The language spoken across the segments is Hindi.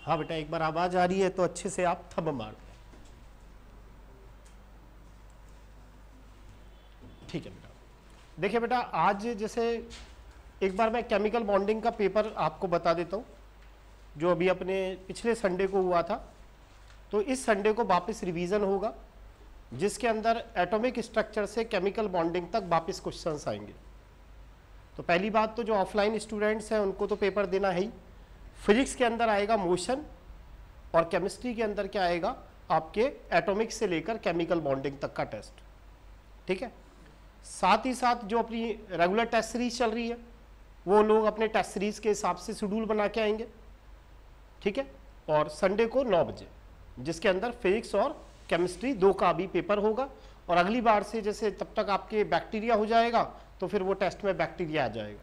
हाँ बेटा, एक बार आवाज आ रही है तो अच्छे से आप थंब मार दें। ठीक है बेटा। देखिए बेटा, आज जैसे एक बार मैं केमिकल बॉन्डिंग का पेपर आपको बता देता हूँ, जो अभी अपने पिछले संडे को हुआ था। तो इस संडे को वापस रिवीजन होगा, जिसके अंदर एटॉमिक स्ट्रक्चर से केमिकल बॉन्डिंग तक वापस क्वेश्चंस आएंगे। तो पहली बात तो जो ऑफलाइन स्टूडेंट्स हैं उनको तो पेपर देना है ही। फिजिक्स के अंदर आएगा मोशन, और केमिस्ट्री के अंदर क्या आएगा, आपके एटॉमिक से लेकर केमिकल बॉन्डिंग तक का टेस्ट। ठीक है। साथ ही साथ जो अपनी रेगुलर टेस्ट सीरीज चल रही है, वो लोग अपने टेस्ट सीरीज के हिसाब से शेड्यूल बना के आएंगे। ठीक है। और संडे को 9 बजे, जिसके अंदर फिजिक्स और केमिस्ट्री 2 का भी पेपर होगा। और अगली बार से जैसे तब तक आपके बैक्टीरिया हो जाएगा, तो फिर वो टेस्ट में बैक्टीरिया आ जाएगा,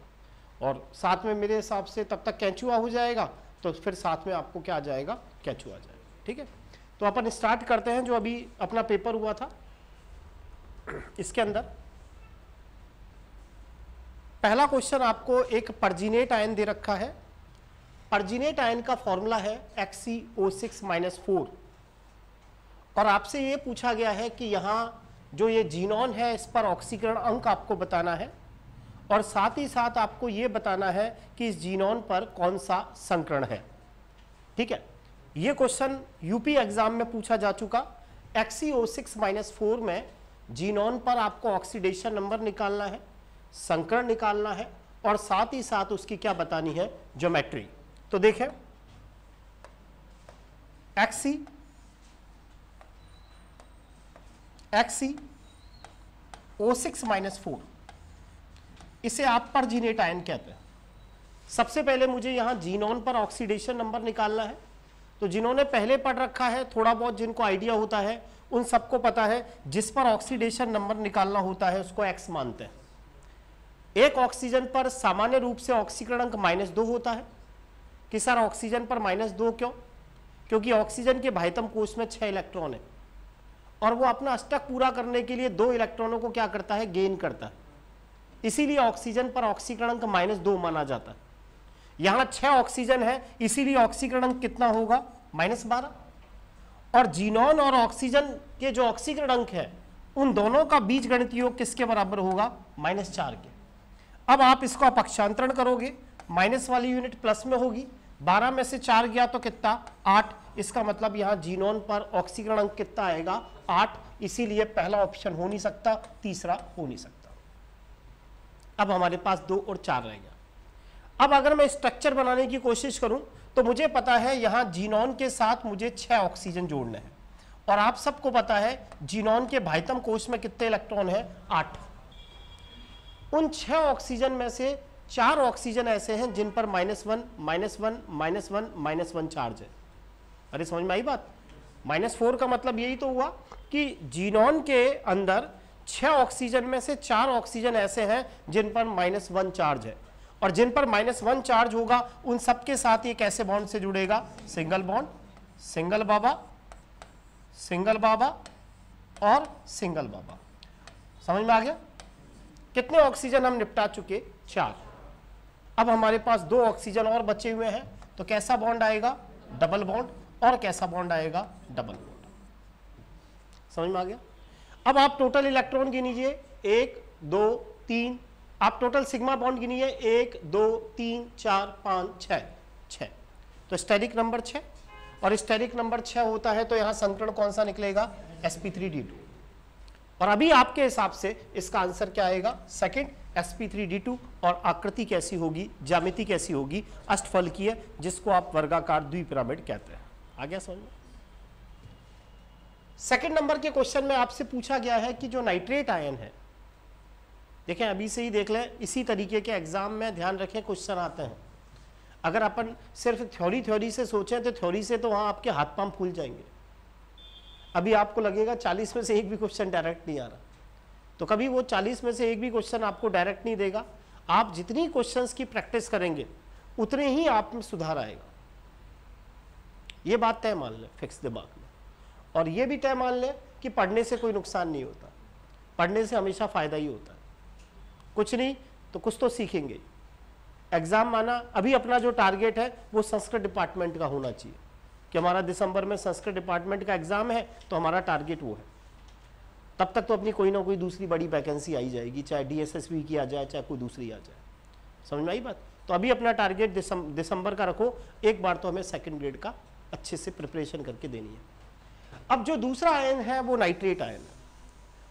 और साथ में मेरे हिसाब से तब तक कैंचुआ हो जाएगा, तो फिर साथ में आपको क्या आ जाएगा, कैंचुआ आ जाएगा। ठीक है। तो अपन स्टार्ट करते हैं जो अभी अपना पेपर हुआ था। इसके अंदर पहला क्वेश्चन आपको एक पर्जिनेट आयन दे रखा है। पर्जिनेट आयन का फॉर्मूला है XeO6-4, और आपसे ये पूछा गया है कि यहाँ जो ये जीनॉन है इस पर ऑक्सीकरण अंक आपको बताना है, और साथ ही साथ आपको ये बताना है कि इस जीनॉन पर कौन सा संकरण है। ठीक है। ये क्वेश्चन यूपी एग्जाम में पूछा जा चुका। XeO6-4 में जीनॉन पर आपको ऑक्सीडेशन नंबर निकालना है, संकरण निकालना है, और साथ ही साथ उसकी क्या बतानी है, ज्योमेट्री। तो देखें, XeO6-4, इसे आप पर्जिनेट आयन कहते हैं। सबसे पहले मुझे यहां जीनोन पर ऑक्सीडेशन नंबर निकालना है। तो जिन्होंने पहले पढ़ रखा है, थोड़ा बहुत जिनको आइडिया होता है, उन सबको पता है जिस पर ऑक्सीडेशन नंबर निकालना होता है उसको X मानते हैं। एक ऑक्सीजन पर सामान्य रूप से ऑक्सीकरण अंक -2 होता है। कि सर ऑक्सीजन पर -2 क्यों? क्योंकि ऑक्सीजन के बाह्यतम कोश में 6 इलेक्ट्रॉन है, और वो अपना अष्टक पूरा करने के लिए 2 इलेक्ट्रॉनों को क्या करता है, गेन करता है। इसीलिए ऑक्सीजन पर ऑक्सीकरण अंक -2 माना जाता है। यहां 6 ऑक्सीजन है, इसीलिए ऑक्सीकरण अंक कितना होगा, -12। और जीनोन और ऑक्सीजन के जो ऑक्सीकरण अंक है, उन दोनों का बीजगणित योग किसके बराबर होगा, -4 के। अब आप इसको पक्षांतरण करोगे, माइनस वाली यूनिट प्लस में होगी, 12 में से 4 गया तो कितना, 8। इसका मतलब यहां जीनोन पर ऑक्सीकरण अंक कितना आएगा, 8। इसीलिए पहला ऑप्शन हो नहीं सकता, तीसरा हो नहीं सकता। अब हमारे पास 2 और 4 रह गया। अब अगर मैं स्ट्रक्चर बनाने की कोशिश करूं तो मुझे पता है यहां जीनोन के साथ मुझे 6 ऑक्सीजन जोड़ने हैं, और आप सबको पता है जीनोन के बाह्यतम कोश में कितने इलेक्ट्रॉन है, 8। उन 6 ऑक्सीजन में से 4 ऑक्सीजन ऐसे हैं जिन पर -1, -1, -1, -1 चार्ज है। अरे समझ में आई बात? -4 का मतलब यही तो हुआ कि जीनोन के अंदर 6 ऑक्सीजन में से 4 ऑक्सीजन ऐसे हैं जिन पर -1 चार्ज है, और जिन पर -1 चार्ज होगा उन सबके साथ ये कैसे बॉन्ड से जुड़ेगा, सिंगल बॉन्ड, सिंगल बाबा, सिंगल बाबा और सिंगल बाबा। समझ में आ गया? कितने ऑक्सीजन हम निपटा चुके, 4। अब हमारे पास 2 ऑक्सीजन और बचे हुए हैं, तो कैसा बॉन्ड आएगा, डबल बॉन्ड, और कैसा बॉन्ड आएगा, डबल बॉन्ड। समझ में आ गया? अब आप टोटल इलेक्ट्रॉन गिनीजिए, 1, 2, 3। आप टोटल सिग्मा बॉन्ड गिनिए, 1, 2, 3, 4, 5, 6। तो स्टेरिक नंबर 6, और स्टेरिक नंबर 6 होता है तो यहां संकरण कौन सा निकलेगा, sp3d2। और अभी आपके हिसाब से इसका आंसर क्या आएगा, सेकंड, sp3d2। और आकृति कैसी होगी, ज्यामिति कैसी होगी, अष्टफल की है, जिसको आप वर्गाकार द्विपिरामिड कहते हैं। आ गया समझ में? सेकंड नंबर के क्वेश्चन में आपसे पूछा गया है कि जो नाइट्रेट आयन है, देखें अभी से ही देख लें, इसी तरीके के एग्जाम में ध्यान रखें क्वेश्चन आते हैं। अगर अपन सिर्फ थ्योरी से सोचें तो थ्योरी से तो वहां आपके हाथ पांव फूल जाएंगे। अभी आपको लगेगा 40 में से एक भी क्वेश्चन डायरेक्ट नहीं आ रहा, तो कभी वो 40 में से एक भी क्वेश्चन आपको डायरेक्ट नहीं देगा। आप जितनी क्वेश्चंस की प्रैक्टिस करेंगे उतने ही आप में सुधार आएगा। ये बात तय मान लें, फिक्स दिमाग में। और ये भी तय मान लें कि पढ़ने से कोई नुकसान नहीं होता, पढ़ने से हमेशा फायदा ही होता है। कुछ नहीं तो कुछ तो सीखेंगे। एग्जाम माना, अभी अपना जो टारगेट है वो संस्कृत डिपार्टमेंट का होना चाहिए, कि हमारा दिसंबर में संस्कृत डिपार्टमेंट का एग्जाम है, तो हमारा टारगेट वो है। तब तक तो अपनी कोई ना कोई दूसरी बड़ी वैकेंसी आई जाएगी, चाहे DSSB की आ जाए, चाहे कोई दूसरी आ जाए। समझ में आई बात? तो अभी अपना टारगेट दिसंबर का रखो, एक बार तो हमें सेकंड ग्रेड का अच्छे से प्रिपरेशन करके देनी है। अब जो दूसरा आयन है वो नाइट्रेट आयन है।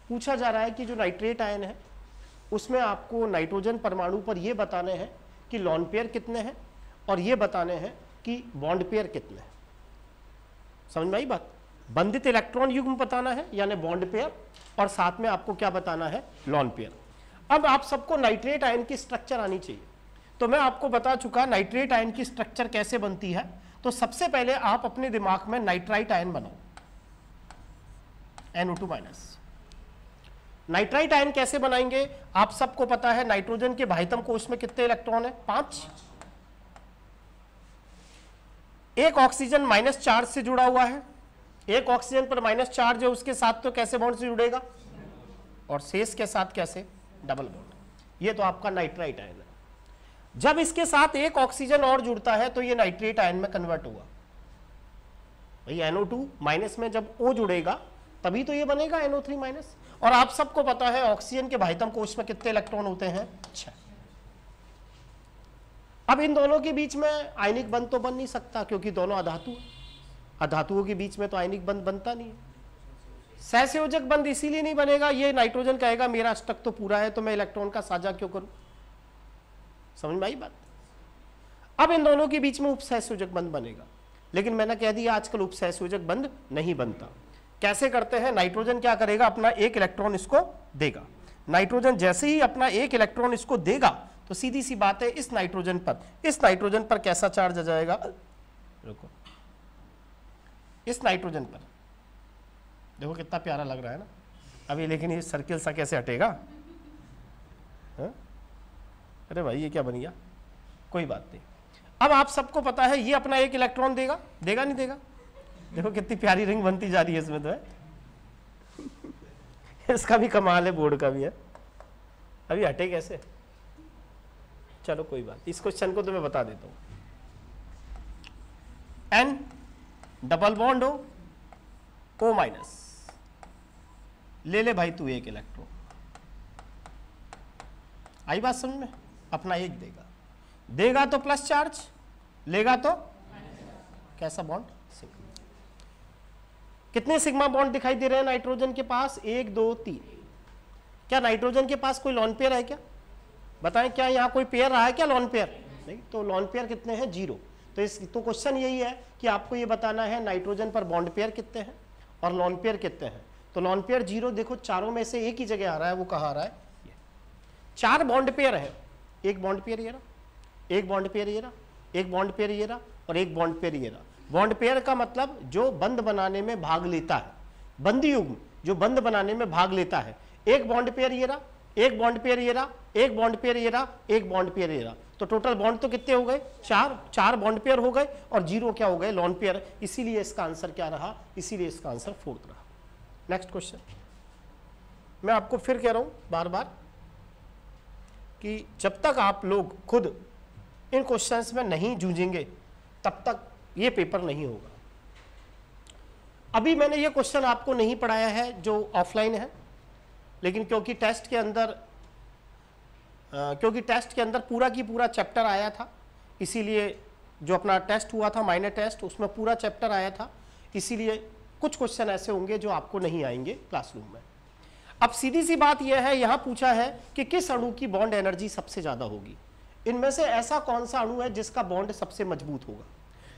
पूछा जा रहा है कि जो नाइट्रेट आयन है उसमें आपको नाइट्रोजन परमाणु पर ये बताने हैं कि लॉन पेयर कितने हैं और ये बताने हैं कि बॉन्ड पेयर कितने हैं। समझ में आई बात? बंधित इलेक्ट्रॉन युग्म बताना है यानी बॉन्ड पेयर, और साथ में आपको क्या बताना है, लॉन पेयर। अब आप सबको नाइट्रेट आयन की स्ट्रक्चर आनी चाहिए, तो मैं आपको बता चुका नाइट्रेट आयन की स्ट्रक्चर कैसे बनती है। तो सबसे पहले आप अपने दिमाग में नाइट्राइट आयन बनाओ, NO2-। नाइट्राइट आयन कैसे बनाएंगे? आप सबको पता है नाइट्रोजन के बाह्यतम कोश में कितने इलेक्ट्रॉन है? 5। एक ऑक्सीजन माइनस चार्ज से जुड़ा हुआ है, एक ऑक्सीजन पर माइनस चार्ज है, उसके साथ तो कैसे बॉन्ड से जुड़ेगा, और शेष के साथ कैसे, डबल बॉन्ड। ये तो आपका नाइट्राइट आयन है। जब इसके साथ एक ऑक्सीजन और जुड़ता है तो ये नाइट्रेट आयन में कन्वर्ट होगा। भाई NO2- में जब O जुड़ेगा तभी तो ये बनेगा NO3-। और आप सबको पता है ऑक्सीजन के बाह्यतम कोश में कितने इलेक्ट्रॉन होते हैं? 6। अब इन दोनों के बीच में आयनिक बंध तो बन नहीं सकता क्योंकि दोनों अधातु हैं। अधातुओं के बीच में तो आयनिक बंध बनता नहीं है। सहसंयोजक बंध इसीलिए नहीं बनेगा, ये नाइट्रोजन कहेगा मेरा अष्टक तो पूरा है तो मैं इलेक्ट्रॉन का साझा क्यों करूं। समझ में आई बात? अब इन दोनों के बीच में उपसहसंयोजक बंध बनेगा, लेकिन मैंने कह दिया आजकल उपसहसंयोजक बंध नहीं बनता। कैसे करते हैं? नाइट्रोजन क्या करेगा, अपना एक इलेक्ट्रॉन इसको देगा। नाइट्रोजन जैसे ही अपना एक इलेक्ट्रॉन इसको देगा तो सीधी सी बात है इस नाइट्रोजन पर कैसा चार्ज आ जाएगा, रुको, इस नाइट्रोजन पर देखो कितना प्यारा लग रहा है ना अभी, लेकिन ये सर्किल सा कैसे हटेगा? अरे भाई ये क्या बन गया, कोई बात नहीं। अब आप सबको पता है ये अपना एक इलेक्ट्रॉन देगा, देगा नहीं देगा? देखो कितनी प्यारी रिंग बनती जा रही है इसमें तो है। इसका भी कमाल है, बोर्ड का भी है। अभी हटे कैसे? चलो कोई बात, इस क्वेश्चन को तो मैं बता देता हूं। N डबल बॉन्ड हो O-, ले ले भाई तू एक इलेक्ट्रॉन। आई बात समझ में? अपना एक देगा तो प्लस चार्ज, लेगा तो कैसा बॉन्ड, सिग्मा। कितने सिग्मा बॉन्ड दिखाई दे रहे हैं नाइट्रोजन के पास? 1 2 3। क्या नाइट्रोजन के पास कोई लॉन पेयर है क्या? बताएं, क्या यहां कोई पेयर रहा है क्या लॉन पेयर? नहीं, तो लॉन पेयर कितने हैं? 0। तो क्वेश्चन यही है कि आपको ये बताना है नाइट्रोजन पर बॉन्ड पेयर कितने हैं और लॉन पेयर कितने हैं। तो लॉन पेयर 0, देखो चारों में से एक ही जगह आ रहा है, वो कहाँ आ रहा है? ये 4 बॉन्ड पेयर है, एक बॉन्ड पेयर ये रहा, एक बॉन्ड पेयर ये रहा, एक बॉन्ड पेयर ये रहा और एक बॉन्ड पेयर ये रहा। बॉन्ड पेयर का मतलब जो बंध बनाने में भाग लेता है, बंधी युग्म जो बंध बनाने में भाग लेता है। एक बॉन्ड पेयर ये रहा, एक बॉन्ड पेयर ये रहा, एक बॉन्ड पेयर ये रहा, एक बॉन्ड पेयर ये रहा। तो टोटल बॉन्ड तो कितने हो गए? 4 बॉन्ड पेयर हो गए और 0 क्या हो गए? Lone pair. इसीलिए इसका आंसर क्या रहा? इसीलिए इसका आंसर 4 रहा। Next question. मैं आपको फिर कह रहा हूं बार बार कि जब तक आप लोग खुद इन क्वेश्चंस में नहीं जूझेंगे तब तक ये पेपर नहीं होगा। अभी मैंने ये क्वेश्चन आपको नहीं पढ़ाया है जो ऑफलाइन है, लेकिन क्योंकि टेस्ट के अंदर पूरा की पूरा चैप्टर आया था, इसीलिए जो अपना टेस्ट हुआ था माइनर टेस्ट उसमें पूरा चैप्टर आया था, इसीलिए कुछ क्वेश्चन ऐसे होंगे जो आपको नहीं आएंगे क्लासरूम में। अब सीधी सी बात यह है, यहां पूछा है कि किस अणु की बॉन्ड एनर्जी सबसे ज्यादा होगी। इनमें से ऐसा कौन सा अणु है जिसका बॉन्ड सबसे मजबूत होगा?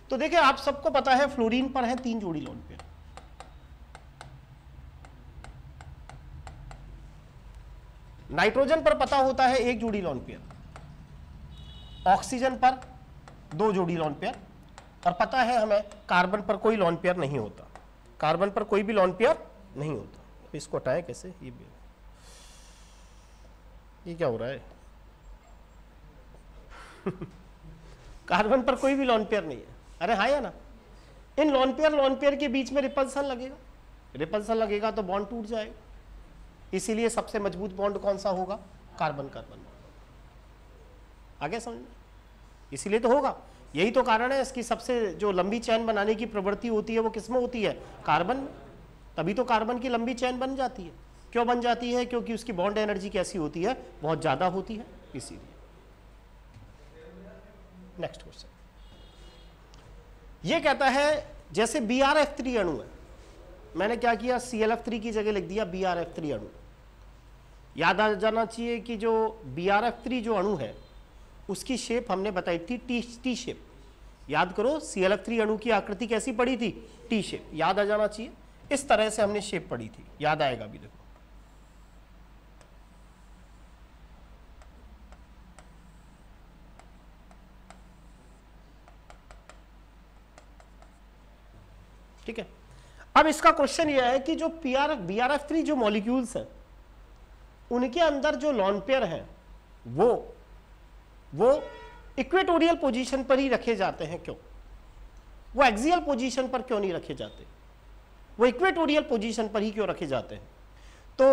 तो देखिए आप सबको पता है फ्लोरीन पर है 3 जोड़ी लॉन पेयर, नाइट्रोजन पर पता होता है 1 जोड़ी लॉन पेयर, ऑक्सीजन पर 2 जोड़ी लॉन पेयर, और पता है हमें कार्बन पर कोई लॉन पेयर नहीं होता, कार्बन पर कोई भी लॉन पेयर नहीं होता। इसको हटाएं कैसे? ये क्या हो रहा है? कार्बन पर कोई भी लॉन पेयर नहीं है। अरे हाँ या ना? इन लॉन पेयर के बीच में रिपल्सन लगेगा तो बॉन्ड टूट जाएगा। इसीलिए सबसे मजबूत बॉन्ड कौन सा होगा? Carbon carbon. आगे समझ में? इसीलिए तो होगा। यही तो कारण है इसकी सबसे जो लंबी चेन बनाने की प्रवृत्ति होती है वो किसमें होती है, कार्बन में। तभी तो कार्बन की लंबी चेन बन जाती है। क्यों बन जाती है, क्योंकि उसकी बॉन्ड एनर्जी कैसी होती है, बहुत ज्यादा होती है, इसीलिए। नेक्स्ट क्वेश्चन ये कहता है जैसे BrF3 अणु है, मैंने क्या किया, ClF3 की जगह लिख दिया BrF3 अणु। याद आ जाना चाहिए कि जो BrF3 जो अणु है उसकी शेप हमने बताई थी टी शेप। याद करो ClF3 अणु की आकृति कैसी पड़ी थी, टी शेप। याद आ जाना चाहिए, इस तरह से हमने शेप पढ़ी थी, याद आएगा भी। देखो ठीक है। अब इसका क्वेश्चन यह है कि जो BrF3 जो मॉलिक्यूल्स हैं उनके अंदर जो लॉन पेयर है वो इक्वेटोरियल पोजीशन पर ही रखे जाते हैं, क्यों? वो एक्सियल पोजीशन पर क्यों नहीं रखे जाते, वो इक्वेटोरियल पोजीशन पर ही क्यों रखे जाते हैं? तो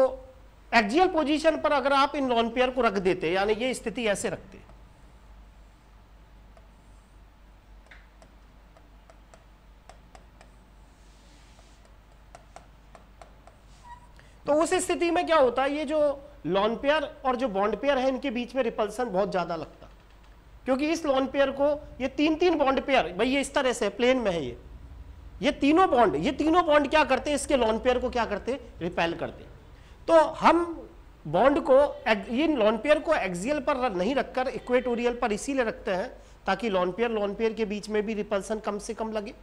एक्सियल पोजीशन पर अगर आप इन लॉन पेयर को रख देते, यानी ये स्थिति ऐसे रखते, तो उस स्थिति में क्या होता है, ये जो लॉन पेयर और जो बॉन्ड पेयर है इनके बीच में रिपल्सन बहुत ज्यादा लगता, क्योंकि इस लॉन पेयर को ये तीन बॉन्ड पेयर, भाई ये इस तरह से प्लेन में है, ये तीनों बॉन्ड क्या करते हैं, इसके लॉन पेयर को क्या करते, रिपेल करते। तो हम बॉन्ड को, इन लॉन पेयर को एक्सियल पर नहीं रखकर इक्वेटोरियल पर इसीलिए रखते हैं ताकि लॉन पेयर के बीच में भी रिपल्सन कम से कम लगे,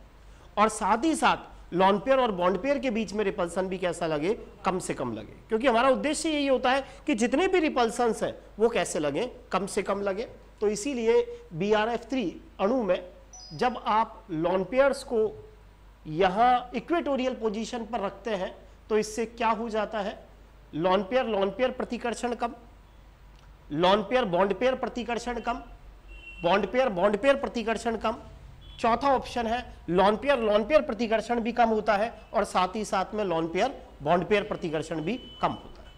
और साथ ही साथ लॉन पेयर और बॉन्ड पेयर के बीच में रिपल्सन भी कैसा लगे, कम से कम लगे। क्योंकि हमारा उद्देश्य यही होता है कि जितने भी रिपल्सन्स हैं वो कैसे लगे, कम से कम लगे। तो इसीलिए BrF3 अणु में जब आप लॉन पेयर्स को यहां इक्वेटोरियल पोजीशन पर रखते हैं तो इससे क्या हो जाता है, लॉन पेयर प्रतिकर्षण कम, लॉन पेयर बॉन्ड पेयर प्रतिकर्षण कम, बॉन्ड पेयर प्रतिकर्षण कम। चौथा ऑप्शन है लॉन पेयर प्रतिकर्षण भी कम होता है और साथ ही साथ में लॉन पेयर बॉन्ड पेयर प्रतिकर्षण भी कम होता है।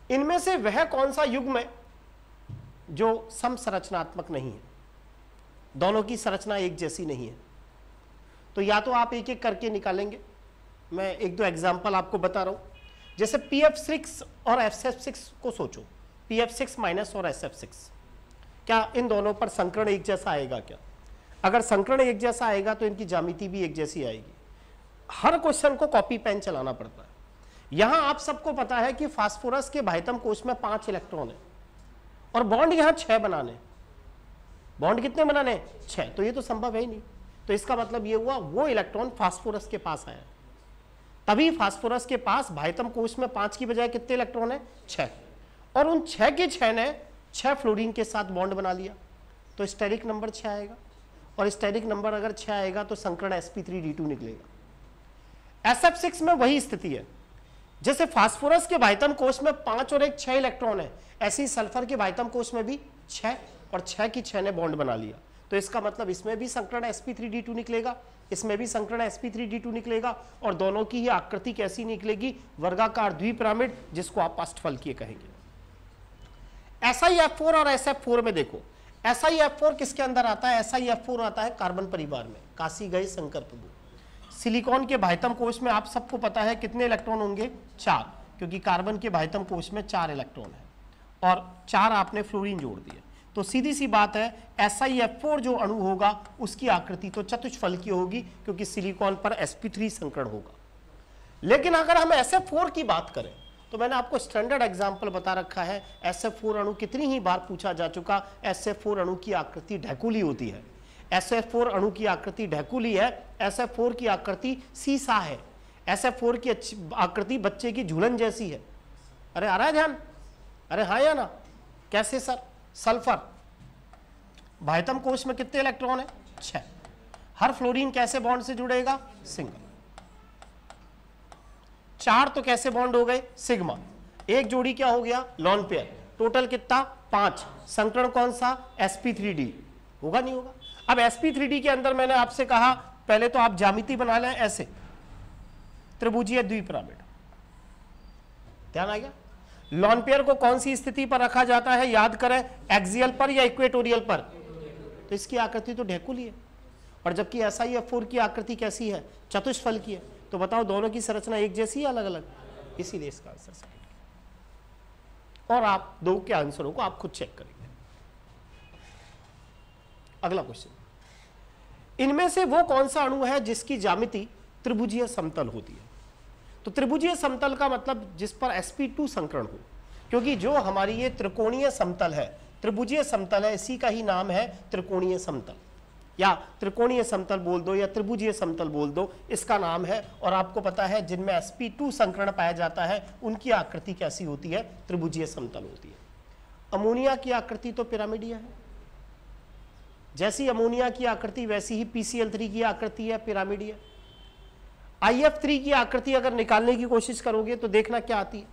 इनमें से वह कौन सा युग्म है जो समसंरचनात्मक नहीं है, दोनों की संरचना एक जैसी नहीं है? तो या तो आप एक एक करके निकालेंगे, मैं एक दो एग्जांपल आपको बता रहा हूं। जैसे PF6 और SF6 को सोचो, PF6 माइनस और SF6, क्या इन दोनों पर संकरण एक जैसा आएगा क्या? अगर संकरण एक जैसा आएगा तो इनकी ज्यामिति भी एक जैसी आएगी। हर क्वेश्चन को कॉपी पेन चलाना पड़ता है। यहां आप सबको पता है कि फास्फोरस के बाह्यतम कोश में 5 इलेक्ट्रॉन है और बॉन्ड यहां 6 बनाने, बॉन्ड कितने बनाने, 6, तो ये तो संभव है ही नहीं। तो इसका मतलब ये हुआ वो इलेक्ट्रॉन फास्फोरस के पास आया, तभी फास्फोरस के पास बाह्यतम कोश में 5 की बजाय कितने इलेक्ट्रॉन है, 6, और उन 6 के 6 ने 6 फ्लोरीन के साथ बॉन्ड बना लिया, तो स्टेरिक नंबर 6 आएगा, और स्टेरिक नंबर अगर 6 आएगा तो संकरण sp3d2 निकलेगा। SF6 में वही स्थिति है, जैसे फास्फोरस के बाह्यतम कोश में 5 और 1 6 इलेक्ट्रॉन है, ऐसे ही सल्फर के बाह्यतम कोश में भी 6 और 6 की 6 ने बॉन्ड बना लिया। तो इसका मतलब इसमें भी संकरण sp3d2 निकलेगा, इसमें भी संकरण sp3d2 निकलेगा, और दोनों की ही आकृति कैसी निकलेगी, वर्गाकार द्विपिरामिड, जिसको आप अष्टफलकीय कहेंगे। SiF4 और SF4 में देखो, SiF4 किसके अंदर आता है, SiF4 आता है कार्बन परिवार में, काशी गए शंकर प्रभु। सिलिकॉन के बाह्यतम कोश में आप सबको पता है कितने इलेक्ट्रॉन होंगे, 4, क्योंकि कार्बन के बाह्यतम कोश में 4 इलेक्ट्रॉन है और 4 आपने फ्लोरीन जोड़ दिए, तो सीधी सी बात है SiF4 जो अणु होगा उसकी आकृति तो चतुष्फलकीय होगी, क्योंकि सिलिकॉन पर sp3 संकरण होगा। लेकिन अगर हम SF4 की बात करें तो मैंने आपको स्टैंडर्ड एग्जाम्पल बता रखा है, SF4 अणु कितनी ही बार पूछा जा चुका, SF4 अणु की आकृति ढैकुली होती है, SF4 अणु की आकृति ढैकुली है, SF4 की आकृति सीसा है, SF4 की आकृति बच्चे की झूलन जैसी है। अरे आ रहा है ध्यान, अरे हाँ या ना, कैसे सर? सल्फर बाह्यतम कोश में कितने इलेक्ट्रॉन है, 6, हर फ्लोरीन कैसे बॉन्ड से जुड़ेगा, सिंगल, 4 तो कैसे बॉन्ड हो गए, सिग्मा, एक जोड़ी क्या हो गया, लॉन पेयर, टोटल कितना, 5, संकरण कौन सा, sp3d, होगा नहीं होगा? अब sp3d के अंदर मैंने आपसे कहा पहले तो आप ज्यामिति बना लें, ऐसे त्रिभुजीय द्विपिरामिड, ध्यान आ गया? लॉन पेयर को कौन सी स्थिति पर रखा जाता है, याद करें, एक्सियल पर या इक्वेटोरियल पर, तो इसकी आकृति तो ढेकुली है, और जबकि SiF4 की आकृति कैसी है, चतुष्फल की है। तो बताओ दोनों की संरचना एक जैसी है अलग अलग, इसीलिए इसका आंसर सही है। और आप दो के आंसरों को आप खुद चेक करेंगे। अगला क्वेश्चन, इनमें से वो कौन सा अणु है जिसकी ज्यामिति त्रिभुजीय समतल होती है। तो त्रिभुजीय समतल का मतलब जिस पर sp2 संकरण हो, क्योंकि जो हमारी ये त्रिकोणीय समतल है, त्रिभुजीय समतल है, इसी का ही नाम है त्रिकोणीय समतल, या त्रिकोणीय समतल बोल दो या त्रिभुजीय समतल बोल दो, इसका नाम है। और आपको पता है जिनमें sp2 संकरण पाया जाता है उनकी आकृति कैसी होती है, त्रिभुजीय समतल होती है। अमोनिया की आकृति तो पिरामिडीय है, जैसी अमोनिया की आकृति वैसी ही PCl3 की आकृति है, पिरामिडीय। IF3 की आकृति अगर निकालने की कोशिश करोगे तो देखना क्या आती है।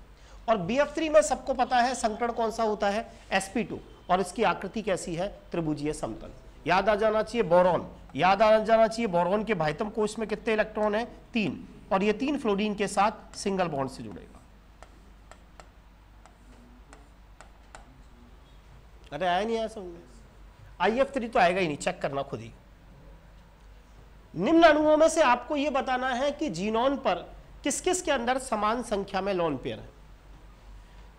और BF3 में सबको पता है संकरण कौन सा होता है, sp2, और इसकी आकृति कैसी है, त्रिभुजीय समतल। याद आ जाना चाहिए बोरॉन, याद आ जाना चाहिए बोरॉन के भाइतम कोश में कितने इलेक्ट्रॉन हैं, 3, और ये 3 फ्लोरीन के साथ सिंगल बॉन्ड से जुड़ेगा। अरे आया नहीं आया समझ में, IF3 तो आएगा ही नहीं, चेक करना खुद ही। निम्न अणुओं में से आपको यह बताना है कि जीनोन पर किस किस के अंदर समान संख्या में लोन पेयर है।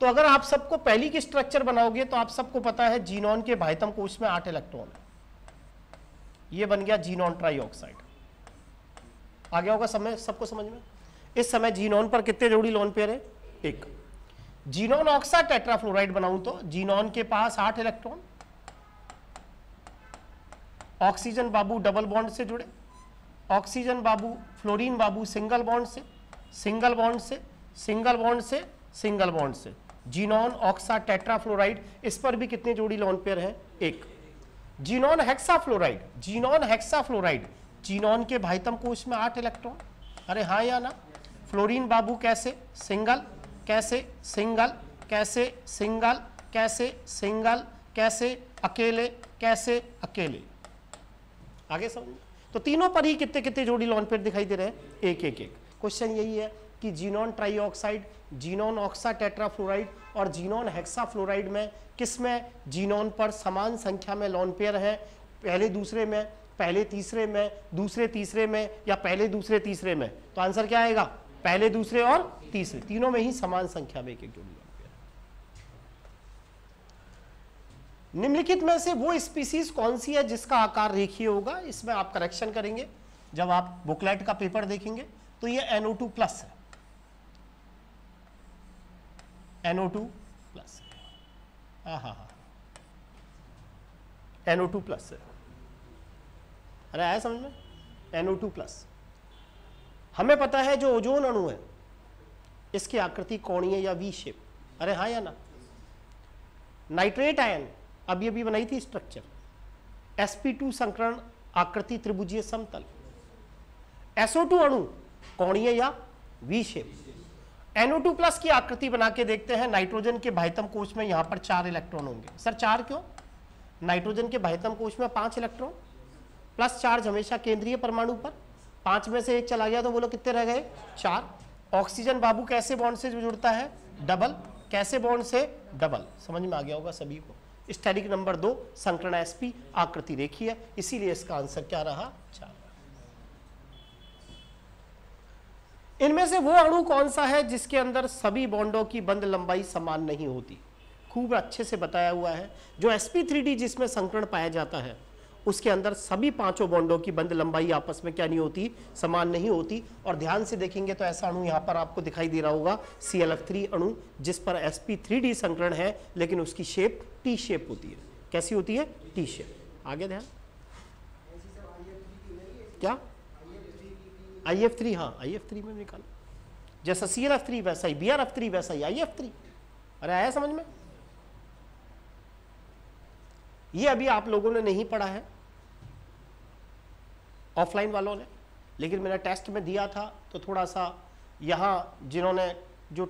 तो अगर आप सबको पहली की स्ट्रक्चर बनाओगे तो आप सबको पता है जीनोन के भाइतम कोश में 8 इलेक्ट्रॉन है, ये बन गया जीनोन ट्राईऑक्साइड। आ गया होगा समय सबको समझ में। इस समय जीनोन पर कितने जोड़ी लोन पेयर है, 1। जीनोन ऑक्सा टेट्राफ्लोराइड बनाऊं तो जीनोन के पास 8 इलेक्ट्रॉन, ऑक्सीजन बाबू डबल बॉन्ड से जुड़े, ऑक्सीजन बाबू फ्लोरीन बाबू सिंगल बॉन्ड से, सिंगल बॉन्ड से, सिंगल बॉन्ड से, सिंगल बॉन्ड से, जीनोन ऑक्सा टेट्राफ्लोराइड, इस पर भी कितने जोड़ी लोन पेयर है, 1। Xenon hexafluoride, xenon hexafluoride, xenon के भाइतम कोश में 8 इलेक्ट्रॉन, अरे हाँ या ना। फ्लोरीन बाबू कैसे, सिंगल, कैसे सिंगल, कैसे सिंगल, कैसे सिंगल, कैसे अकेले, कैसे अकेले, आगे समझ। तो तीनों पर ही कितने कितने जोड़ी लोन पेयर दिखाई दे रहे हैं, 1 1 1। क्वेश्चन यही है कि जीनोन ट्राईऑक्साइड, जीनोन ऑक्सा टेट्राफ्लोराइड और जीनोन हेक्साफ्लोराइड में किसमें जीनोन पर समान संख्या में लोन पेयर है, पहले दूसरे में, पहले तीसरे में, दूसरे तीसरे में, या पहले दूसरे तीसरे में। तो आंसर क्या आएगा, पहले दूसरे और तीसरे, तीनों में ही समान संख्या में 1 1 जोड़ी लोन पेयर। निम्नलिखित में से वो स्पीसीज कौन सी है जिसका आकार रेखीय होगा, इसमें आप करेक्शन करेंगे जब आप बुकलेट का पेपर देखेंगे। तो ये NO2+ है, NO2+, NO2+ है, अरे आया समझ में, NO2+। हमें पता है जो ओजोन अणु है इसकी आकृति कोणीय या वी शेप, अरे हाँ या ना। नाइट्रेट आयन अब ये भी बनाई थी स्ट्रक्चर, sp2 संकरण आकृति त्रिभुजीय समतल, SO2 अणु कोणीय या वी शेप। NO2+ की आकृति बना के देखते हैं, नाइट्रोजन के भाइतम कोश में यहां पर 4 इलेक्ट्रॉन होंगे। सर 4 क्यों, नाइट्रोजन के भाइतम कोश में 5 इलेक्ट्रॉन, प्लस चार्ज हमेशा केंद्रीय परमाणु पर, 5 में से 1 चला गया तो बोलो कितने रह गए, 4। ऑक्सीजन बाबू कैसे बॉन्ड से जुड़ता है, डबल, कैसे बॉन्ड से, डबल, समझ में आ गया होगा सभी को। स्टैटिक नंबर 2 संकरण sp, आकृति रेखीय है, इसीलिए इसका आंसर क्या रहा, 4। इनमें से वो अणु कौन सा है जिसके अंदर सभी बॉन्डों की बंध लंबाई समान नहीं होती, खूब अच्छे से बताया हुआ है। जो sp3d जिसमें संकरण पाया जाता है उसके अंदर सभी 5 बॉन्डों की बंध लंबाई आपस में क्या नहीं होती, समान नहीं होती। और ध्यान से देखेंगे तो ऐसा अणु यहां पर आपको दिखाई दे रहा होगा, ClF3 अणु, जिस पर sp3d संकरण है लेकिन उसकी शेप टी शेप होती है। कैसी होती है, टी शेप। आगे ध्यान, क्या IF3, हाँ IF3 में निकालो, जैसा ClF3 वैसा ही, BrF3 वैसा ही IF3, अरे आया समझ में। ये अभी आप लोगों ने नहीं पढ़ा है ऑफलाइन वालों ने, लेकिन मैंने टेस्ट में दिया था तो थोड़ा सा यहाँ जिन्होंने जो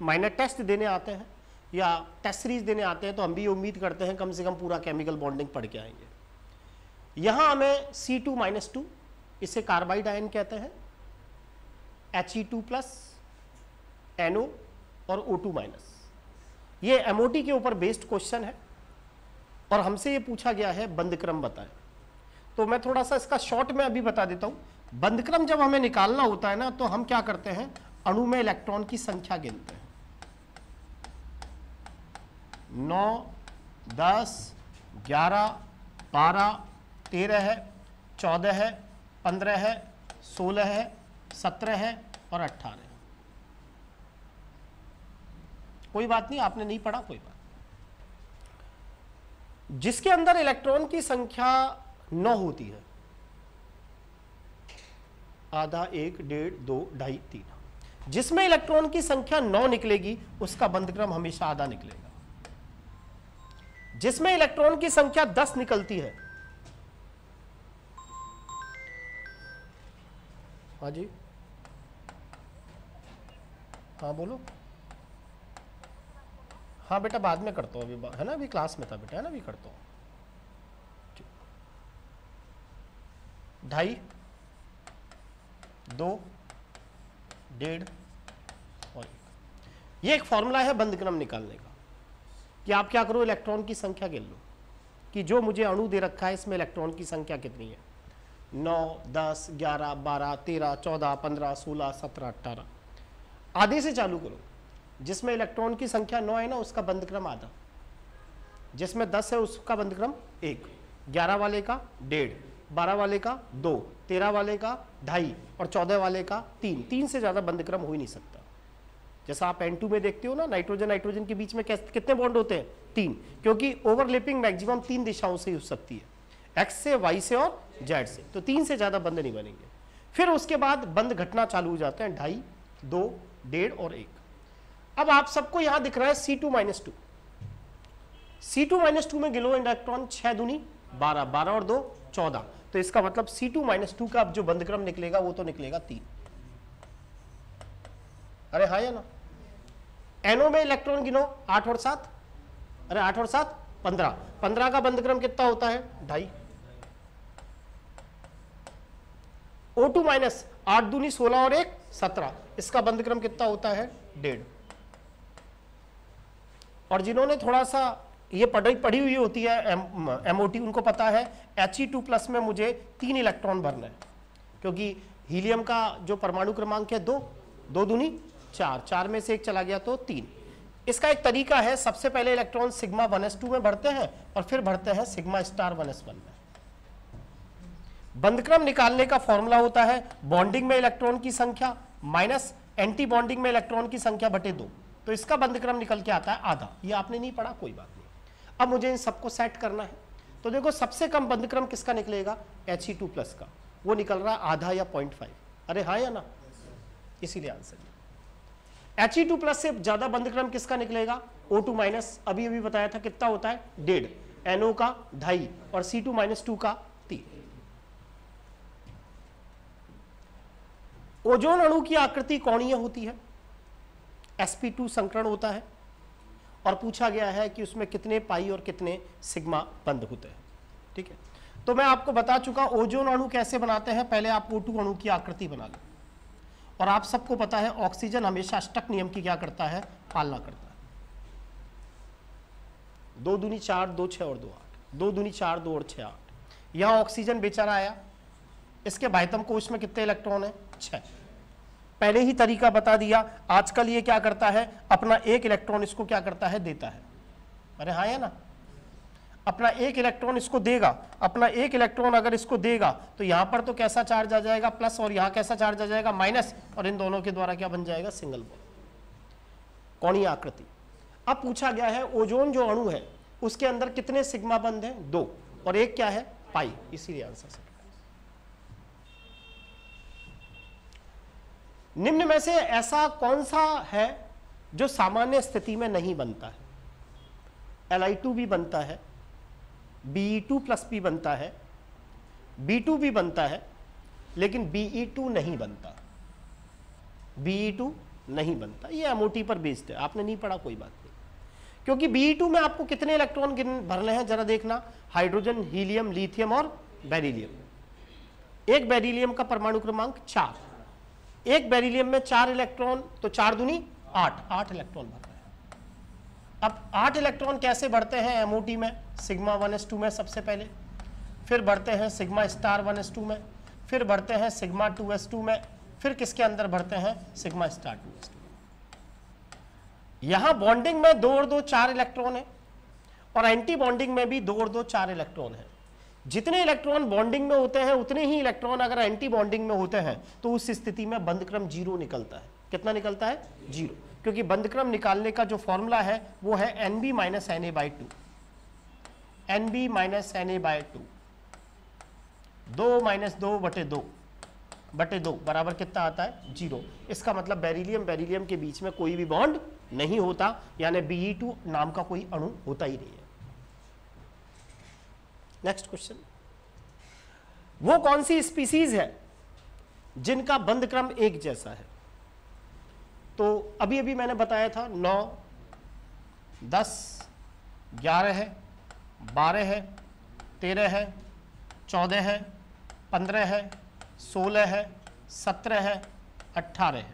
माइनर टेस्ट देने आते हैं या टेस्ट सीरीज देने आते हैं तो हम भी उम्मीद करते हैं कम से कम पूरा केमिकल बॉन्डिंग पढ़ के आएंगे। यहाँ हमें C2-2, इसे कार्बाइड आयन कहते हैं, He2+, NO और O2-, ये एमओटी के ऊपर बेस्ड क्वेश्चन है और हमसे ये पूछा गया है बंद क्रम बताएं। तो मैं थोड़ा सा इसका शॉर्ट में अभी बता देता हूं। बंद क्रम जब हमें निकालना होता है ना, तो हम क्या करते हैं, अणु में इलेक्ट्रॉन की संख्या गिनते हैं। 9, 10, 11, 12, 13 है, 14 है, 15 है, 16 है, 17 है और 18 है। कोई बात नहीं, आपने नहीं पढ़ा, कोई बात। जिसके अंदर इलेक्ट्रॉन की संख्या 9 होती है, आधा, 1, 1.5, 2, 2.5, 3, जिसमें इलेक्ट्रॉन की संख्या 9 निकलेगी उसका बंध क्रम हमेशा आधा निकलेगा। जिसमें इलेक्ट्रॉन की संख्या 10 निकलती है, हाँ जी, हाँ बोलो। हाँ बेटा बाद में करता हूँ, अभी है ना, अभी क्लास में था बेटा, है ना, अभी करता हूँ। 2.5, 2, 1.5 और 1। ये एक फॉर्मूला है बंध क्रम निकालने का कि आप क्या करो, इलेक्ट्रॉन की संख्या गिन लो कि जो मुझे अणु दे रखा है इसमें इलेक्ट्रॉन की संख्या कितनी है। 9, 10, 11, 12, 13, 14, 15, 16, 17, 18। आधे से चालू करो। जिसमें इलेक्ट्रॉन की संख्या 9 है ना, उसका बंध क्रम आधा। जिसमें 10 है उसका बंध क्रम 1, 11 वाले का 1.5, 12 वाले का 2, 13 वाले का 2.5 और 14 वाले का 3। 3 से ज्यादा बंध क्रम हो ही नहीं सकता। जैसा आप N2 में देखते हो ना, नाइट्रोजन नाइट्रोजन के बीच में कितने बॉन्ड होते हैं, 3, क्योंकि ओवरलैपिंग मैक्सिमम 3 दिशाओं से हो सकती है, X से, Y से और Z से। तो 3 से ज्यादा बंध नहीं बनेंगे। फिर उसके बाद बंध घटना चालू हो जाते हैं, 2.5, 2, 1.5 और 1। अब आप सबको यहां दिख रहा है C2-2। C2-2 में गिलो इलेक्ट्रॉन 6 दूनी 12, 12 और 2 14। तो इसका मतलब C2-2 का अब जो बंध क्रम निकलेगा वो तो निकलेगा 3। अरे हाँ या ना। NO में इलेक्ट्रॉन गिनो 8 और 7, अरे 8 और 7 15। 15 का बंध क्रम कितना होता है, 2.5। O2-, 8 दूनी 16 और 1 17। इसका बंध क्रम कितना होता है, 1.5। और जिन्होंने थोड़ा सा ये पढ़ी हुई होती है MOT, उनको पता है He2+ में मुझे 3 इलेक्ट्रॉन भरना है, क्योंकि हीलियम का जो परमाणु क्रमांक है 2, 2 दूनी 4, 4 में से 1 चला गया तो 3। इसका एक तरीका है, सबसे पहले इलेक्ट्रॉन सिग्मा 1s2 में भरते हैं और फिर भरते हैं सिग्मा स्टार 1s1 में। बंध क्रम निकालने का फॉर्मूला होता है बॉन्डिंग में इलेक्ट्रॉन की संख्या माइनस एंटी बॉन्डिंग में इलेक्ट्रॉन की संख्या बटे 2। तो इसका बंध क्रम निकल के आता है आधा। ये आपने नहीं पढ़ा, कोई बात नहीं। अब मुझे इन सबको सेट करना है। तो देखो सबसे कम बंध क्रम किसका निकलेगा, He2+ का। वो निकल रहा है आधा या 0.5। अरे हाँ या ना, इसीलिए आंसर। He2+ से ज्यादा बंध क्रम किसका निकलेगा, O2-। अभी अभी बताया था कितना होता है, 1.5, NO का 2.5 और C2-2 का 3। ओजोन अणु की आकृति कोणीय होती है, sp2 संकरण होता है और पूछा गया है कि उसमें कितने पाई और कितने सिग्मा बंध होते हैं। ठीक है, तो मैं आपको बता चुका ओजोन अणु कैसे बनाते हैं। पहले आप O2 अणु की आकृति बना लो। और आप सबको पता है ऑक्सीजन हमेशा अष्टक नियम की क्या करता है, पालना करता है। 2 दूनी 4, 2 6 और 2 8, 2 दूनी 4, 2 और 6 8। यहां ऑक्सीजन बेचारा आया, इसके बाह्यतम कोश में कितने इलेक्ट्रॉन है, 6। पहले ही तरीका बता दिया। आजकल ये क्या करता है, अपना 1 इलेक्ट्रॉन इसको क्या करता है, देता है। अरे हाँ या ना, अपना 1 इलेक्ट्रॉन इसको देगा। अपना 1 इलेक्ट्रॉन अगर इसको देगा तो यहां पर तो कैसा चार्ज आ जाएगा, प्लस, और यहां कैसा चार्ज आ जाएगा, माइनस, और इन दोनों के द्वारा क्या बन जाएगा, सिंगल बॉन्ड, कोणीय आकृति। अब पूछा गया है ओजोन जो अणु है उसके अंदर कितने सिग्मा बंध है, 2, और 1 क्या है, पाई। इसीलिए आंसर है। निम्न में से ऐसा कौन सा है जो सामान्य स्थिति में नहीं बनता है। Li2 भी बनता है, Be2+ भी बनता है, B2 भी बनता है, लेकिन Be2 नहीं बनता। Be2 नहीं बनता। ये MOT पर बेस्ड है, आपने नहीं पढ़ा, कोई बात नहीं। क्योंकि Be2 में आपको कितने इलेक्ट्रॉन भरने हैं जरा देखना, हाइड्रोजन, हीलियम, लिथियम और बेरिलियम। एक बेरिलियम का परमाणु क्रमांक 4, एक बेरिलियम में 4 इलेक्ट्रॉन, तो 4 दूनी 8, 8 इलेक्ट्रॉन भर रहे हैं। अब 8 इलेक्ट्रॉन कैसे बढ़ते हैं MOT में, सिग्मा 1s2 में सबसे पहले, फिर बढ़ते हैं सिग्मा स्टार 1s2 में, फिर बढ़ते हैं सिग्मा 2s2 में, फिर किसके अंदर बढ़ते हैं, सिग्मा स्टार 2s2 में। यहां बॉन्डिंग में 2 और 2 4 इलेक्ट्रॉन है, और एंटी बॉन्डिंग में भी 2 और 2 4 इलेक्ट्रॉन है। जितने इलेक्ट्रॉन बॉन्डिंग में होते हैं उतने ही इलेक्ट्रॉन अगर एंटी बॉन्डिंग में होते हैं तो उस स्थिति में बंध क्रम 0 निकलता है। कितना निकलता है, 0, क्योंकि बंध क्रम निकालने का जो फॉर्मूला है वो है NB - NA/2, NB - NA/2, 2 - 2/2 बराबर कितना आता है, 0। इसका मतलब बेरिलियम के बीच में कोई भी बॉन्ड नहीं होता, यानी Be2 नाम का कोई अणु होता ही नहीं है। नेक्स्ट क्वेश्चन, वो कौन सी स्पीसीज है जिनका बंध क्रम एक जैसा है? तो अभी अभी मैंने बताया था 9, 10, 11 है, 12 है, 13 है, 14 है, 15 है, 16 है, 17 है, 18 है।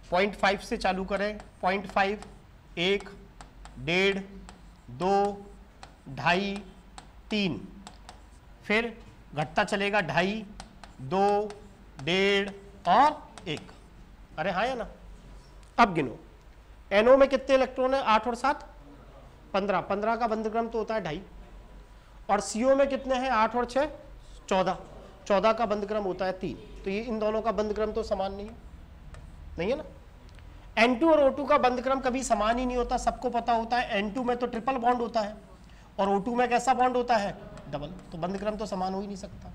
0.5 से चालू करें, 0.5, 1, 1.5, 2, 2.5, 3, फिर घटता चलेगा 2.5, 2, 1.5 और 1। अरे हाँ या ना? अब गिनो, NO में कितने इलेक्ट्रॉन है, 8 और 7 15, 15 का बंध क्रम तो होता है 2.5, और CO में कितने हैं, 8 और 6 14, 14 का बंध क्रम होता है 3। तो ये इन दोनों का बंध क्रम तो समान नहीं है ना। N2 और O2 का बंध क्रम कभी समान ही नहीं होता, सबको पता होता है। N2 में तो ट्रिपल बॉन्ड होता है और O2 में कैसा बॉन्ड होता है, डबल, तो बंध क्रम तो समान हो ही नहीं सकता।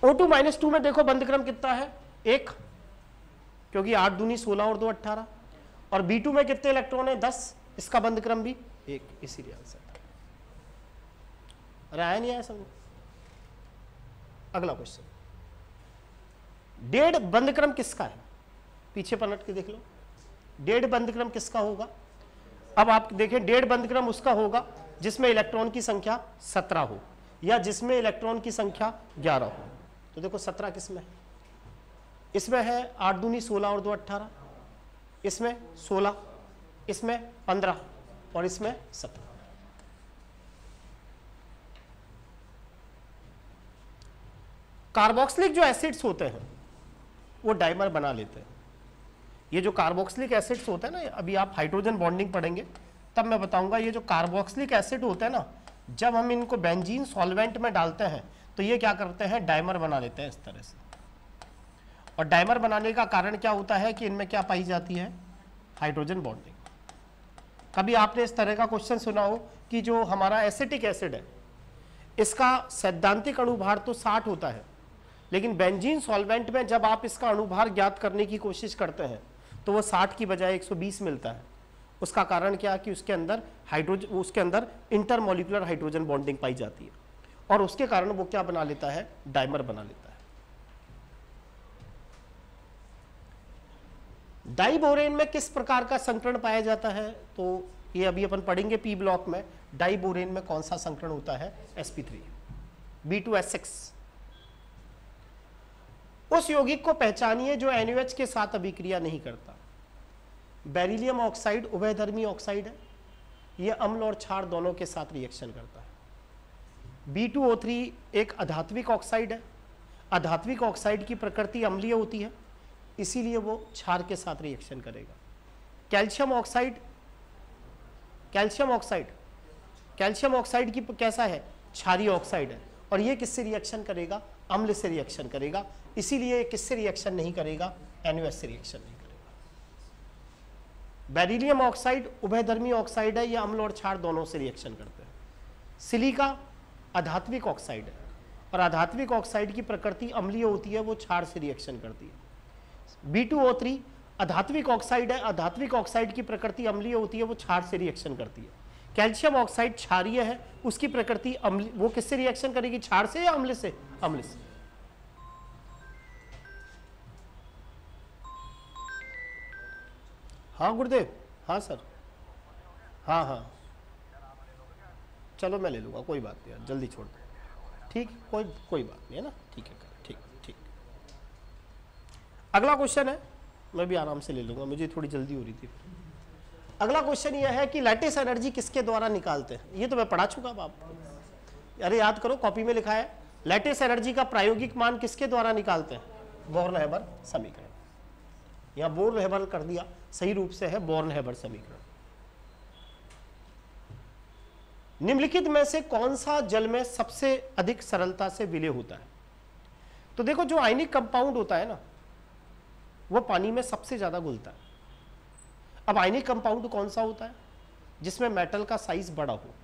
O2 - 2 में देखो बंध क्रम कितना है, 1, क्योंकि 8 दूनी 16 और 2 18, और B2 में कितने इलेक्ट्रॉन है, 10, इसका बंध क्रम भी 1, इसीलिए आंसर। अरे आया नहीं आया समझ। अगला क्वेश्चन, 1.5 बंध क्रम किसका है? पीछे पलट के देख लो, 1.5 बंध क्रम किसका होगा? अब आप देखें, 1.5 बंध क्रम उसका होगा जिसमें इलेक्ट्रॉन की संख्या 17 हो, या जिसमें इलेक्ट्रॉन की संख्या 11 हो। तो देखो 17 किसमें है, इसमें है 8 दूनी 16 और 2 18, इसमें 16, इसमें 15 और इसमें 17। कार्बोक्सिलिक जो एसिड्स होते हैं वो डाइमर बना लेते हैं। ये जो कार्बोक्सिलिक एसिड्स होते हैं ना, अभी आप हाइड्रोजन बॉन्डिंग पढ़ेंगे तब मैं बताऊंगा, ये जो कार्बोक्सिलिक एसिड होते हैं ना, जब हम इनको बेंजीन सॉल्वेंट में डालते हैं तो ये क्या करते हैं, डाइमर बना लेते हैं इस तरह से। और डाइमर बनाने का कारण क्या होता है कि इनमें क्या पाई जाती है, हाइड्रोजन बॉन्डिंग। कभी आपने इस तरह का क्वेश्चन सुना हो कि जो हमारा एसिटिक एसिड है इसका सैद्धांतिक अणुभार तो 60 होता है, लेकिन बेंजीन सॉल्वेंट में जब आप इसका अणुभार ज्ञात करने की कोशिश करते हैं तो वो 60 की बजाय 120 मिलता है। उसका कारण क्या, कि उसके अंदर इंटरमोलिकुलर हाइड्रोजन बॉन्डिंग पाई जाती है, और उसके कारण वो क्या बना लेता है, डाइमर बना लेता है। डाइबोरेन में किस प्रकार का संकरण पाया जाता है? तो ये अभी अपन पढ़ेंगे पी ब्लॉक में। डाइबोरेन में कौन सा संकरण होता है, sp3, B2S6। उस यौगिक को पहचानिए जो NaOH के साथ अभिक्रिया नहीं करता। बेरिलियम ऑक्साइड उभयधर्मी ऑक्साइड है, यह अम्ल और क्षार दोनों के साथ रिएक्शन करता है। B2O3 एक अधात्विक ऑक्साइड है, अधात्विक ऑक्साइड की प्रकृति अम्लीय होती है, इसीलिए वो क्षार के साथ रिएक्शन करेगा। कैल्शियम ऑक्साइड, कैल्शियम ऑक्साइड की कैसा है, क्षारीय ऑक्साइड है, और ये किससे रिएक्शन करेगा, अम्ल से रिएक्शन करेगा, इसीलिए किससे रिएक्शन नहीं करेगा, NaOH से रिएक्शन नहीं करेगा। बेरिलियम ऑक्साइड उभयधर्मी ऑक्साइड है, यह अम्ल और क्षार दोनों से रिएक्शन करते हैं। सिलिका अधात्विक ऑक्साइड है, और अधात्विक ऑक्साइड की प्रकृति अम्लीय होती है, वो क्षार से रिएक्शन करती है। B2O3 अधात्विक ऑक्साइड है, अधात्विक ऑक्साइड की प्रकृति अम्लीय होती है, वो क्षार से रिएक्शन करती है। कैल्शियम ऑक्साइड क्षारीय है, उसकी प्रकृति अम्ल, वो किससे रिएक्शन करेगी, क्षार से या अम्ल से, अम्ल से। हाँ गुरुदेव, हाँ सर, हाँ चलो मैं ले लूँगा, कोई बात नहीं यार, जल्दी छोड़ दो, ठीक, कोई बात नहीं है ना, ठीक है, ठीक। अगला क्वेश्चन है, मैं भी आराम से ले लूँगा, मुझे थोड़ी जल्दी हो रही थी। अगला क्वेश्चन यह है कि लैटिस एनर्जी किसके द्वारा निकालते हैं, ये तो मैं पढ़ा चुका हूं आप, अरे याद करो कॉपी में लिखा है लैटिस एनर्जी का प्रायोगिक मान किसके द्वारा निकालते हैं, बोर्न-हैबर समीकरण। यहां बोर्न-हैबर कर दिया, सही रूप से है बोर्न-हैबर समीकरण। निम्नलिखित में से कौन सा जल में सबसे अधिक सरलता से विलय होता है, तो देखो जो आयनिक कंपाउंड होता है ना वो पानी में सबसे ज्यादा घुलता है। अब आयनिक कंपाउंड कौन सा होता है, जिसमें मेटल का साइज बड़ा हो,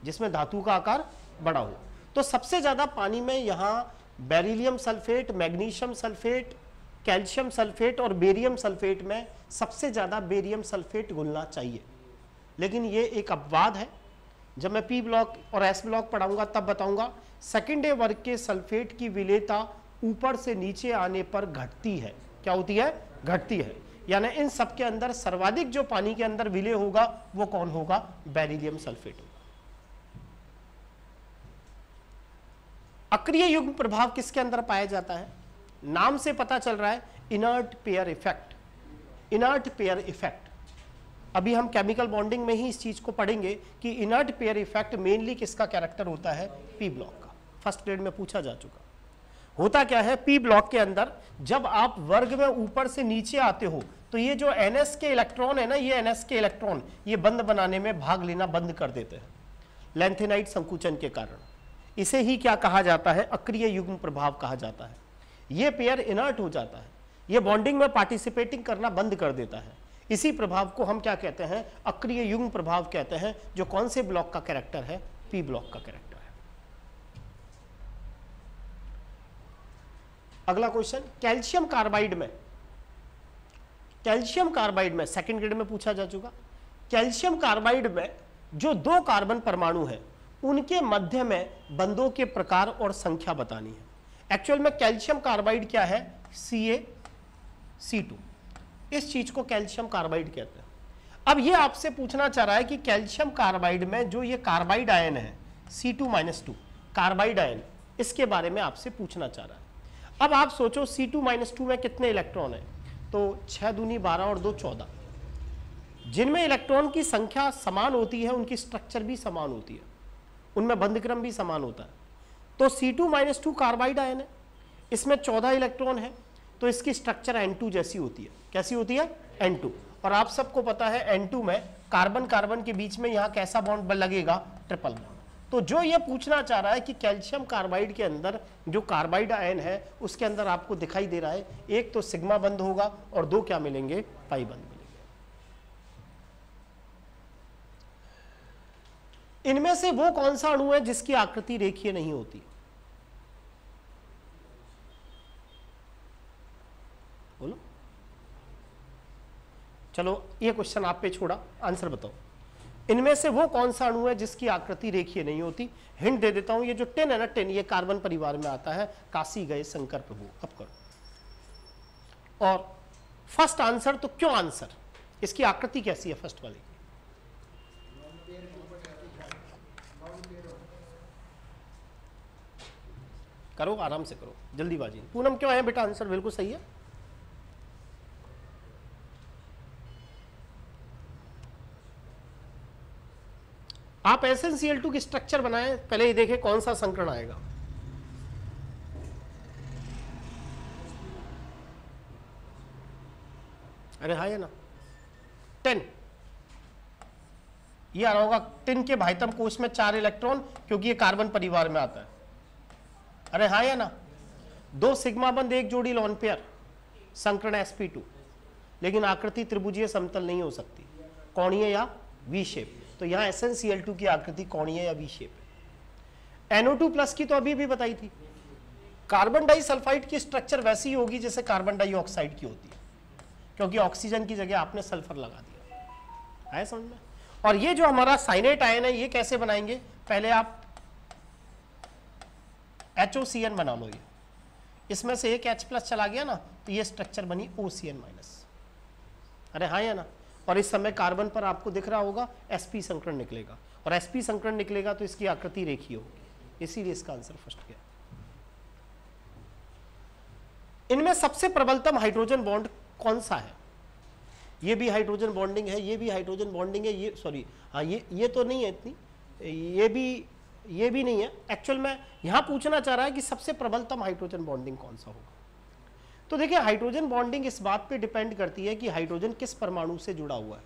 जिसमें धातु का आकार बड़ा हो। तो सबसे ज्यादा पानी में यहां beryllium sulphate, magnesium sulphate, calcium sulphate और बेरियम सल्फेट में सबसे ज्यादा बेरियम सल्फेट घुलना चाहिए। लेकिन ये एक अपवाद है, जब मैं पी ब्लॉक और एस ब्लॉक पढ़ाऊंगा तब बताऊंगा। सेकेंड वर्ग के सल्फेट की विलेयता ऊपर से नीचे आने पर घटती है। क्या होती है, घटती है। यानी इन सब के अंदर सर्वाधिक जो पानी के अंदर विलय होगा वो कौन होगा, बेरिलियम सल्फेट होगा। अक्रिय युग्म प्रभाव किसके अंदर पाया जाता है, नाम से पता चल रहा है inert pair effect, inert pair effect. अभी हम केमिकल बॉन्डिंग में ही इस चीज को पढ़ेंगे कि इनर्ट पेयर इफेक्ट मेनली किसका कैरेक्टर होता है, पी ब्लॉक का। फर्स्ट ग्रेड में पूछा जा चुका। होता क्या है, पी ब्लॉक के अंदर जब आप वर्ग में ऊपर से नीचे आते हो तो ये जो NS के इलेक्ट्रॉन है ना, ये NS के इलेक्ट्रॉन ये बंध बनाने में भाग लेना बंद कर देते हैं लैंथेनाइट संकुचन के कारण। इसे ही क्या कहा जाता है, अक्रिय युग्म प्रभाव कहा जाता है। ये पेयर इनर्ट हो जाता है, ये बॉन्डिंग में पार्टिसिपेटिंग करना बंद कर देता है। इसी प्रभाव को हम क्या कहते हैं, अक्रिय युग्म प्रभाव कहते हैं, जो कौन से ब्लॉक का कैरेक्टर है, पी ब्लॉक का कैरेक्टर है। अगला क्वेश्चन, कैल्शियम कार्बाइड में, कैल्शियम कार्बाइड में सेकंड ग्रेड में पूछा जा चुका। कैल्शियम कार्बाइड में जो 2 कार्बन परमाणु है उनके मध्य में बंधों के प्रकार और संख्या बतानी है। एक्चुअल में कैल्शियम कार्बाइड क्या है, CaC2, इस चीज को कैल्शियम कार्बाइड कहते हैं। अब ये आपसे पूछना चाह रहा है कि कैल्शियम कार्बाइड में जो ये कार्बाइड आयन है C2-2 कार्बाइड आयन, इसके बारे में आपसे पूछना चाह रहा है। अब आप सोचो C2-2 में कितने इलेक्ट्रॉन है, तो 6 दूनी 12 और 2 14। जिनमें इलेक्ट्रॉन की संख्या समान होती है उनकी स्ट्रक्चर भी समान होती है, उनमें बंधक्रम भी समान होता है। तो C2-2 कार्बाइड आयन है, इसमें 14 इलेक्ट्रॉन है, तो इसकी स्ट्रक्चर N2 जैसी होती है। कैसी होती है, N2। और आप सबको पता है N2 में कार्बन कार्बन के बीच में यहां कैसा बॉन्ड लगेगा, ट्रिपल बॉन्ड। तो जो ये पूछना चाह रहा है कि कैल्शियम कार्बाइड के अंदर जो कार्बाइड आयन है उसके अंदर आपको दिखाई दे रहा है एक तो सिग्मा बंध होगा और 2 क्या मिलेंगे, पाई बंध मिलेंगे। इनमें से वो कौन सा अणु है जिसकी आकृति रेखीय नहीं होती, बोलो। चलो ये क्वेश्चन आप पे छोड़ा, आंसर बताओ। इनमें से वो कौन सा अणु है जिसकी आकृति रेखीय नहीं होती। हिंट दे देता हूं, ये जो 10 है ना, 10 ये कार्बन परिवार में आता है, काशी गए शंकर प्रभु। अब करो। और फर्स्ट आंसर, तो क्यों आंसर, इसकी आकृति कैसी है फर्स्ट वाली, करो आराम से करो, जल्दीबाजी। पूनम क्यों है बेटा, आंसर बिल्कुल सही है। आप SnCl2 की स्ट्रक्चर बनाएं, पहले ये देखें कौन सा संकरण आएगा। अरे हाँ है ना, 10 ये आ रहा होगा। 10 के भाइतम कोश में 4 इलेक्ट्रॉन, क्योंकि ये कार्बन परिवार में आता है। अरे हाँ या ना, 2 सिग्मा बंध 1 जोड़ी लॉन पेयर, संकरण sp2। लेकिन आकृति त्रिभुजीय समतल नहीं हो सकती, कोणीय या वी शेप। तो यहां SnCl2 की आकृति कोणीय या वी शेप है। NO2 प्लस की तो अभी भी बताई थी। कार्बन डाइसल्फाइड की स्ट्रक्चर वैसी ही होगी जैसे कार्बन डाइऑक्साइड की होती है, क्योंकि ऑक्सीजन की जगह आपने सल्फर लगा दिया। आया समझ में। और ये जो हमारा साइनेट आयन है ये कैसे बनाएंगे, पहले आप HOCN बना लो। ये इसमें से एक H+ चला गया ना, तो ये स्ट्रक्चर बनी OCN-। अरे हाँ या ना। और इस समय कार्बन पर आपको दिख रहा होगा sp संकरण निकलेगा, और sp संकरण निकलेगा तो इसकी आकृति रेखीय होगी, इसीलिए इसका आंसर फर्स्ट गया। इनमें सबसे प्रबलतम हाइड्रोजन बॉन्ड कौन सा है, ये भी हाइड्रोजन बॉन्डिंग है, ये भी हाइड्रोजन बॉन्डिंग है, ये सॉरी हाँ ये तो नहीं है इतनी, ये भी नहीं है। एक्चुअल में यहां पूछना चाह रहा है कि सबसे प्रबलतम हाइड्रोजन बॉन्डिंग कौन सा होगा। तो देखिए हाइड्रोजन बॉन्डिंग इस बात पे डिपेंड करती है कि हाइड्रोजन किस परमाणु से जुड़ा हुआ है।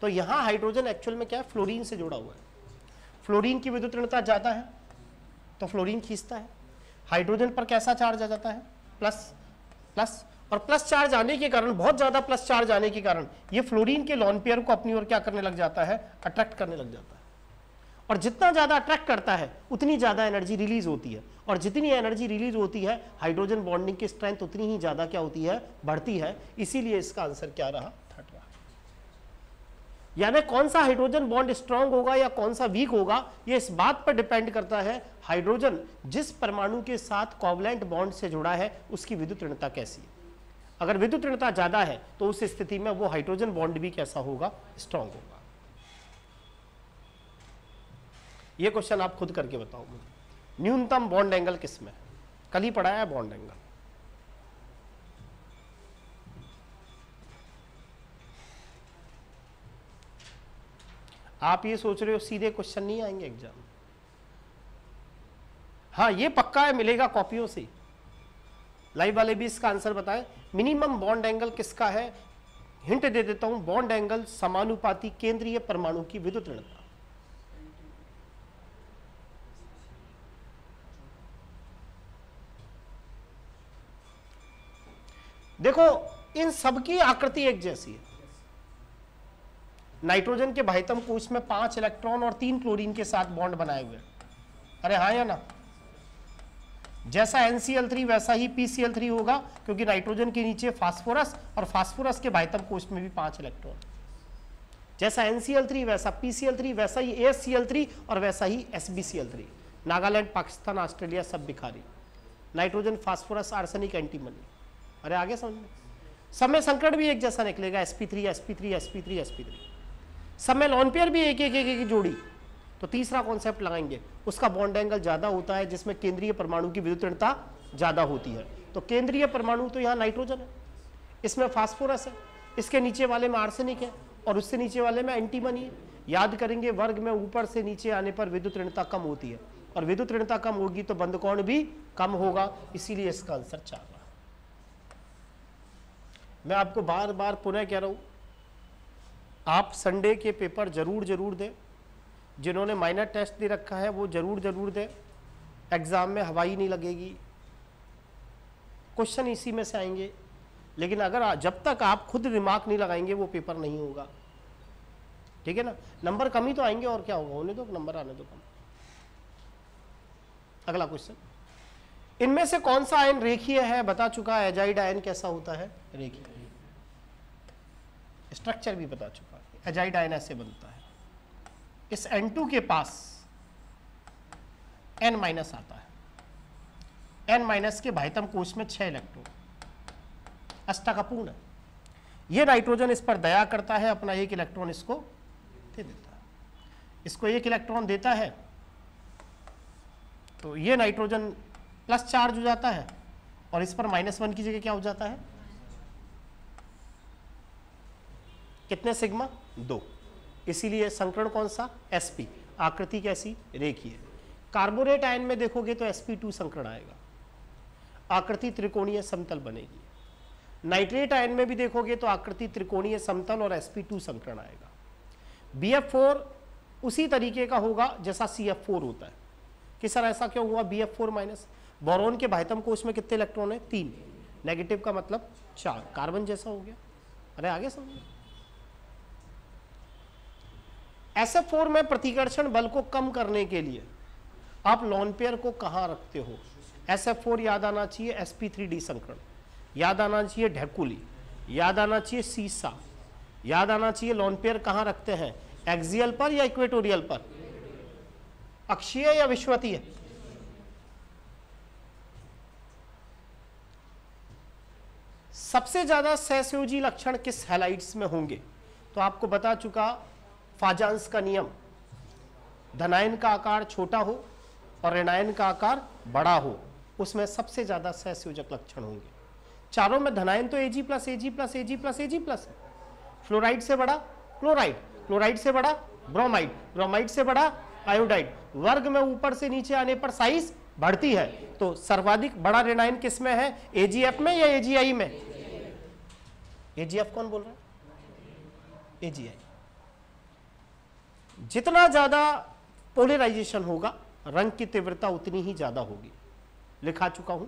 तो यहां हाइड्रोजन एक्चुअल में क्या है, फ्लोरीन से जुड़ा हुआ है। फ्लोरीन की विद्युत ऋणता ज्यादा है तो फ्लोरीन खींचता है। हाइड्रोजन पर कैसा चार्ज आ जाता है, प्लस प्लस, और प्लस चार्ज आने के कारण, बहुत ज्यादा प्लस चार्ज आने के कारण ये फ्लोरीन के लोन पेयर को अपनी ओर क्या करने लग जाता है, अट्रैक्ट करने लग जाता है। और जितना ज्यादा अट्रैक्ट करता है उतनी ज्यादा एनर्जी रिलीज होती है, और जितनी एनर्जी रिलीज होती है हाइड्रोजन बॉन्डिंग की स्ट्रेंथ उतनी ही ज्यादा क्या होती है, बढ़ती है। इसीलिए इसका आंसर क्या रहा, थर्ड रहा। यानी कौन सा हाइड्रोजन बॉन्ड स्ट्रांग होगा या कौन सा वीक होगा, ये इस बात पर डिपेंड करता है हाइड्रोजन जिस परमाणु के साथ कोवलेंट बॉन्ड से जुड़ा है उसकी विद्युत ऋणता कैसी है। अगर विद्युत ऋणता ज्यादा है तो उस स्थिति में वो हाइड्रोजन बॉन्ड भी कैसा होगा, स्ट्रांग होगा। ये क्वेश्चन आप खुद करके बताओ मुझे, न्यूनतम बॉन्ड एंगल किसमें, कल ही पढ़ाया है बॉन्ड एंगल। आप ये सोच रहे हो सीधे क्वेश्चन नहीं आएंगे एग्जाम, हाँ ये पक्का है, मिलेगा कॉपियों से। लाइव वाले भी इसका आंसर बताएं। मिनिमम बॉन्ड एंगल किसका है, हिंट दे देता हूं, बॉन्ड एंगल समानुपाती केंद्रीय परमाणु की विद्युत ऋणता। देखो इन सबकी आकृति एक जैसी है। नाइट्रोजन के भाइतम कोश में 5 इलेक्ट्रॉन और 3 क्लोरीन के साथ बॉन्ड बनाए हुए हैं, अरे हाँ या ना। जैसा NCl3 वैसा ही PCl3 होगा, क्योंकि नाइट्रोजन के नीचे फास्फोरस, और फास्फोरस के भाइतम कोश में भी 5 इलेक्ट्रॉन। जैसा NCl3 वैसा PCl3, वैसा ही ASCl3 और वैसा ही SbCl3। नागालैंड, पाकिस्तान, ऑस्ट्रेलिया सब बिखारी। Nitrogen, phosphorus, arsenic, antimony. अरे आगे समझ में, समय संकट भी एक जैसा निकलेगा, sp3 sp3 sp3 sp3। समय लॉन पेयर भी एक जोड़ी। तो तीसरा कॉन्सेप्ट लगाएंगे, उसका बॉन्ड एंगल ज्यादा होता है जिसमें केंद्रीय परमाणु की विद्युत ऋणता ज्यादा होती है। तो केंद्रीय परमाणु तो यहाँ नाइट्रोजन है, इसमें फास्फोरस है, इसके नीचे वाले में आर्सेनिक है, और उससे नीचे वाले में एंटीमनी है। याद करेंगे वर्ग में ऊपर से नीचे आने पर विद्युत ऋणता कम होती है, और विद्युत ऋणता कम होगी तो बंद कोण भी कम होगा, इसीलिए इसका आंसर 4 रहा। मैं आपको बार बार पुनः कह रहा हूं, आप संडे के पेपर जरूर दें। जिन्होंने माइनर टेस्ट दे रखा है वो जरूर दें। एग्जाम में हवाई नहीं लगेगी, क्वेश्चन इसी में से आएंगे। लेकिन अगर जब तक आप खुद दिमाग नहीं लगाएंगे वो पेपर नहीं होगा, ठीक है ना। नंबर कम ही तो आएंगे, और क्या होगा, होने दो, नंबर आने दो कम। अगला क्वेश्चन, इनमें से कौन सा आयन रेखीय है, बता चुका है। एजाइड आयन कैसा होता है, रेखीय। स्ट्रक्चर भी बता चुका है, एजाइड आयन ऐसे बनता है। इस N2 के पास N- आता है। N- के भाइतम कोश में 6 इलेक्ट्रॉन, अष्टक अपूर्ण है। ये नाइट्रोजन इस पर दया करता है, अपना 1 इलेक्ट्रॉन इसको दे देता है। इसको 1 इलेक्ट्रॉन देता है तो ये नाइट्रोजन प्लस चार्ज हो जाता है, और इस पर -1 की जगह क्या हो जाता है, कितने सिग्मा, 2। इसीलिए संकरण कौन सा, sp। आकृति कैसी, रेखीय। कार्बोनेट आयन में देखोगे तो sp2 संकरण आएगा, आकृति त्रिकोणीय समतल बनेगी। नाइट्रेट आयन में भी देखोगे तो आकृति त्रिकोणीय समतल और sp2 संकरण आएगा। BF4 उसी तरीके का होगा जैसा CF4 होता है। कि सर ऐसा क्यों हुआ, BF4-। बोरोन के भाइतम कोश में कितने इलेक्ट्रॉन है, 3, नेगेटिव का मतलब 4, कार्बन जैसा हो गया। अरे आगे समझो, SF4 में प्रतिकर्षण बल को कम करने के लिए आप लॉन पेयर को कहां रखते हो। SF4 याद आना चाहिए sp3d संकरण, याद आना चाहिए ढेकुली, याद आना चाहिए सीसा, याद आना चाहिए लॉन पेयर कहां रखते हैं, एक्सियल पर या इक्वेटोरियल पर, अक्षीय या विषुवतीय। सबसे ज्यादा सहसंयोजी लक्षण किस हैलाइड्स में होंगे, तो आपको बता चुका फाजांस का नियम, धनायन का आकार छोटा हो और ऋणायन का आकार बड़ा हो, उसमें सबसे ज्यादा सहसंयोजक लक्षण होंगे। चारों में धनायन तो Ag+, Ag+, Ag+, Ag+ है, फ्लोराइड से बड़ा क्लोराइड, क्लोराइड से बड़ा ब्रोमाइड, ब्रोमाइड से बड़ा आयोडाइड। वर्ग में ऊपर से नीचे आने पर साइज बढ़ती है, तो सर्वाधिक बड़ा ऋणायन किस में है, एजीएफ में या एजीआई में? एजीएफ कौन बोल रहा है? एजीआई। जितना ज्यादा पोलराइजेशन होगा रंग की तीव्रता उतनी ही ज्यादा होगी। लिखा चुका हूं,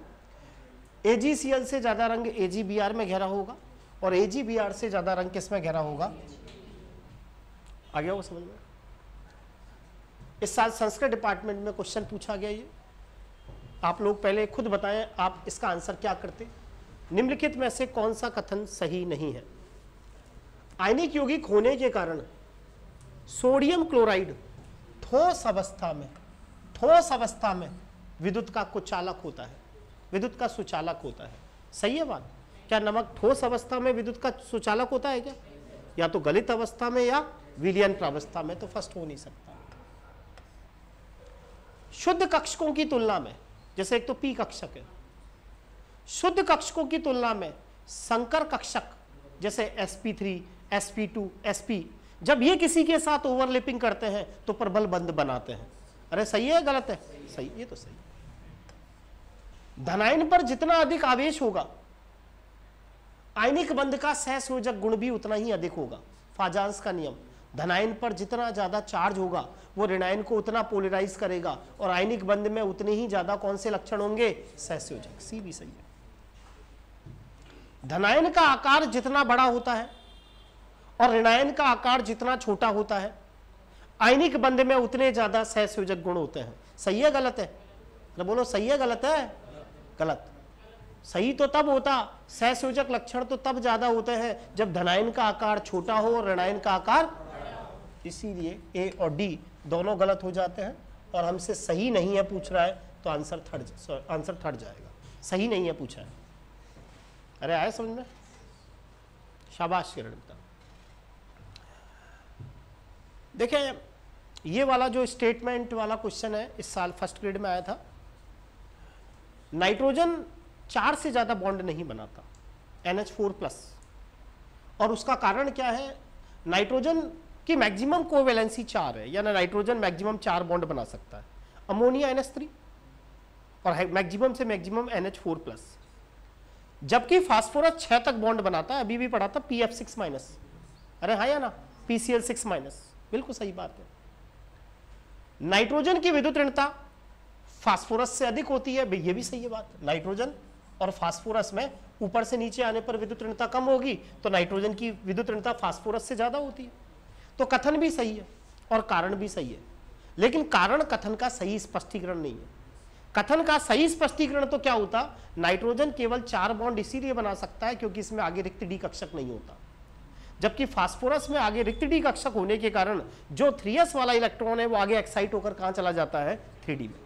एजीसीएल से ज्यादा रंग एजीबीआर में गहरा होगा और एजीबीआर से ज्यादा रंग किस में गहरा होगा? आ गया वो समझ में? इस साल संस्कृत डिपार्टमेंट में क्वेश्चन पूछा गया ये, आप लोग पहले खुद बताएं आप इसका आंसर क्या करते। निम्नलिखित में से कौन सा कथन सही नहीं है? आयनिक यौगिक होने के कारण सोडियम क्लोराइड ठोस अवस्था में विद्युत का कुचालक होता है, विद्युत का सुचालक होता है। सही है बात? क्या नमक ठोस अवस्था में विद्युत का सुचालक होता है क्या? या तो गलित अवस्था में या विलयन प्रावस्था में, तो फर्स्ट हो नहीं सकता। शुद्ध कक्षकों की तुलना में, जैसे एक तो पी कक्षक है, शुद्ध कक्षकों की तुलना में संकर कक्षक जैसे sp3, sp2, sp, जब ये किसी के साथ ओवरलैपिंग करते हैं तो प्रबल बंध बनाते हैं। अरे सही है गलत है? सही, ये तो सही। धनायन पर जितना अधिक आवेश होगा आयनिक बंध का सहसंयोजक गुण भी उतना ही अधिक होगा। फाजांस का नियम, धनायन पर जितना ज्यादा चार्ज होगा वो ऋणायन को उतना पोलराइज करेगा और आयनिक बंध में उतने ही ज्यादा कौन से लक्षण होंगे? सहसंयोजक। सी भी सही है। धनायन का आकार जितना बड़ा होता है और ऋणायन का आकार जितना छोटा होता है आयनिक बंध में उतने ज्यादा सहसंयोजक गुण होते हैं। सही है गलत है? तो बोलो सही है गलत है? गलत। सही तो तब होता, सहसंयोजक लक्षण तो तब ज्यादा होते हैं जब धनायन का आकार छोटा हो और ऋणायन का आकार, इसीलिए ए और डी दोनों गलत हो जाते हैं और हमसे सही नहीं है पूछ रहा है तो आंसर थर्ड जाएगा। सही नहीं है पूछा है। अरे आए समझ में? शाबाश किरण। देखिए ये वाला जो स्टेटमेंट वाला क्वेश्चन है इस साल फर्स्ट ग्रेड में आया था। नाइट्रोजन 4 से ज्यादा बॉन्ड नहीं बनाता NH4+, और उसका कारण क्या है? नाइट्रोजन की मैक्सिमम कोवेलेंसी 4 है, यानी नाइट्रोजन मैक्सिमम 4 बॉन्ड बना सकता है, अमोनिया NH3 और मैक्सिमम से मैक्सिमम NH4+, जबकि फास्फोरस 6 तक बॉन्ड बनाता है। अभी भी पढ़ा था PF6-। अरे हाँ या ना? PCl6-। बिल्कुल सही बात है। नाइट्रोजन की विद्युत ऋणता फास्फोरस से अधिक होती है, ये भी सही है बात। नाइट्रोजन और फास्फोरस में ऊपर से नीचे आने पर विद्युत ऋणता कम होगी, तो नाइट्रोजन की विद्युत ऋणता फास्फोरस से ज्यादा होती है। तो कथन भी सही है और कारण भी सही है, लेकिन कारण कथन का सही स्पष्टीकरण नहीं है। कथन का सही स्पष्टीकरण तो क्या होता? नाइट्रोजन केवल 4 बॉन्ड इसीलिए बना सकता है क्योंकि इसमें आगे रिक्त डी कक्षक नहीं होता, जबकि फास्फोरस में आगे रिक्त डी कक्षक होने के कारण जो 3s वाला इलेक्ट्रॉन है वो आगे एक्साइट होकर कहां चला जाता है? 3d में।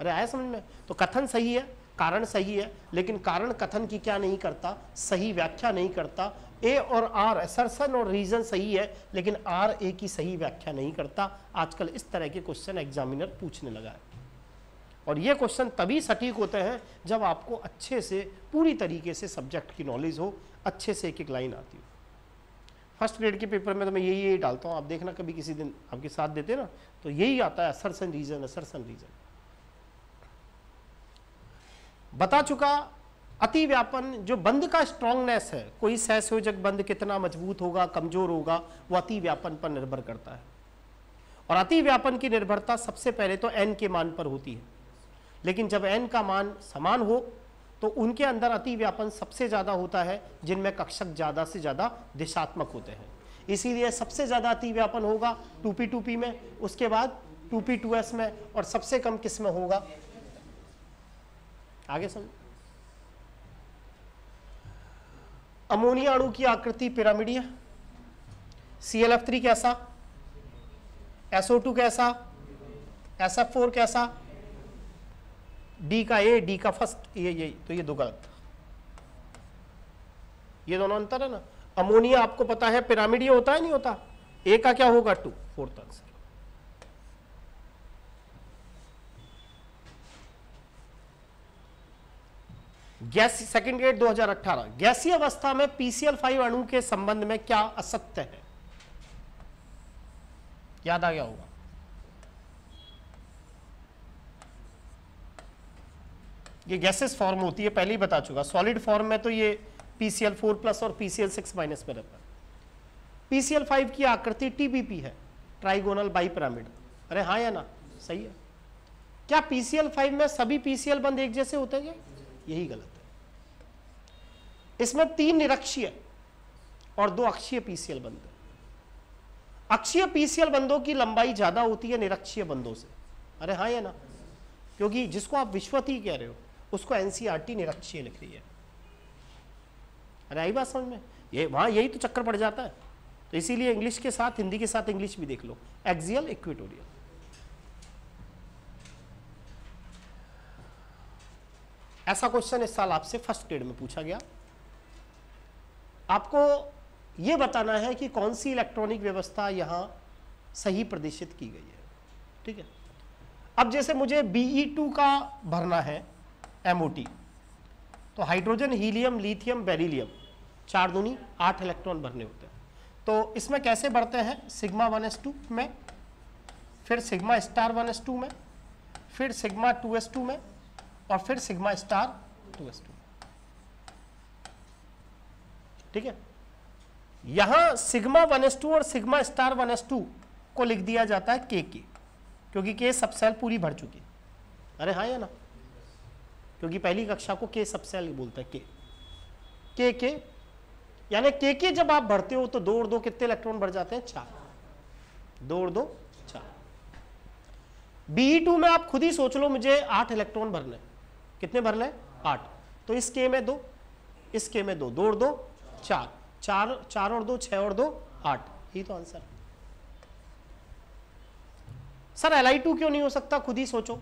अरे आया समझ में? तो कथन सही है, कारण सही है, लेकिन कारण कथन की क्या नहीं करता? सही व्याख्या नहीं करता। ए और आर असर्शन और रीजन सही है, लेकिन आर ए की सही व्याख्या नहीं करता। आजकल इस तरह के क्वेश्चन एग्जामिनर पूछने लगा है, और ये क्वेश्चन तभी सटीक होते हैं जब आपको अच्छे से पूरी तरीके से सब्जेक्ट की नॉलेज हो, अच्छे से एक एक लाइन आती हो। फर्स्ट ग्रेड के पेपर में तो मैं यही डालता हूँ, आप देखना कभी किसी दिन आपके साथ देते ना तो यही आता है, असर्शन रीजन, असर्शन रीजन। बता चुका अति व्यापन जो बंध का स्ट्रॉन्गनेस है, कोई सहसंयोजक बंध कितना मजबूत होगा कमजोर होगा वो अति व्यापन पर निर्भर करता है, और अति व्यापन की निर्भरता सबसे पहले तो n के मान पर होती है, लेकिन जब n का मान समान हो तो उनके अंदर अति व्यापन सबसे ज्यादा होता है जिनमें कक्षक ज्यादा से ज्यादा दिशात्मक होते हैं। इसीलिए सबसे ज्यादा अति व्यापन होगा 2p2p में, उसके बाद 2p2s में, और सबसे कम किस में होगा? आगे समझ। अमोनिया अणु की आकृति पिरामिडीय, ClF3 कैसा, SO2 कैसा, SF4 कैसा, डी का ए, डी का फर्स्ट, ये तो ये दो गलत, ये दोनों अंतर है ना। अमोनिया आपको पता है पिरामिडीय होता है नहीं होता, ए का क्या होगा? 2, fourth answer. Gas second grade 2018, गैसीय अवस्था में PCl5 अणु के संबंध में क्या असत्य है? याद आ गया होगा। ये गैसेस फॉर्म होती है, पहले ही बता चुका। सॉलिड फॉर्म में तो ये PCl4+ और PCl6- में रहता है। PCl5 की आकृति TBP है, ट्राइगोनल बाइपिरामिड। अरे हाँ या ना? सही है। क्या PCl5 में सभी PCl बंद एक जैसे होते हैं? यही गलत है। इसमें 3 निरक्षीय और 2 अक्षीय PCl बंद है। अक्षीय PCl बंदों की लंबाई ज्यादा होती है निरक्षीय बंदों से। अरे हाँ या ना? क्योंकि जिसको आप विश्वती कह रहे हो उसको NCERT निरक्षीय लिख रही है। अरे आई बात समझ में? ये वहां यही तो चक्कर पड़ जाता है। तो इसीलिए इंग्लिश के साथ हिंदी के साथ इंग्लिश भी देख लो, एक्सियल इक्वेटोरियल। ऐसा क्वेश्चन इस साल आपसे फर्स्ट ग्रेड में पूछा गया। आपको यह बताना है कि कौन सी इलेक्ट्रॉनिक व्यवस्था यहां सही प्रदर्शित की गई है। ठीक है, अब जैसे मुझे Be2 का भरना है MOT, तो हाइड्रोजन, हीलियम, लिथियम, बेरिलियम 4 दूनी 8 इलेक्ट्रॉन भरने होते हैं। तो इसमें कैसे बढ़ते हैं? सिग्मा 1s2 में, फिर सिग्मा स्टार 1s2 में, फिर सिग्मा 2s2 में, और फिर सिग्मा स्टार 2s2। ठीक है, यहां सिग्मा 1s2 और सिग्मा स्टार 1s2 को लिख दिया जाता है K, क्योंकि K सब सेल पूरी भर चुकी। अरे हाँ या ना? क्योंकि पहली कक्षा को K सब सेल बोलता है। K यानी K जब आप भरते हो तो 2 और 2 कितने इलेक्ट्रॉन भर जाते हैं? 4। 2 और 2 4। Be2 में आप खुद ही सोच लो, मुझे 8 इलेक्ट्रॉन भरने। कितने भरने? 8। तो इस K में 2, इस K में 2, 2 और 2 4, 4 और 2 6 और 2 8। यही तो आंसर। सर Li2 क्यों नहीं हो सकता? खुद ही सोचो।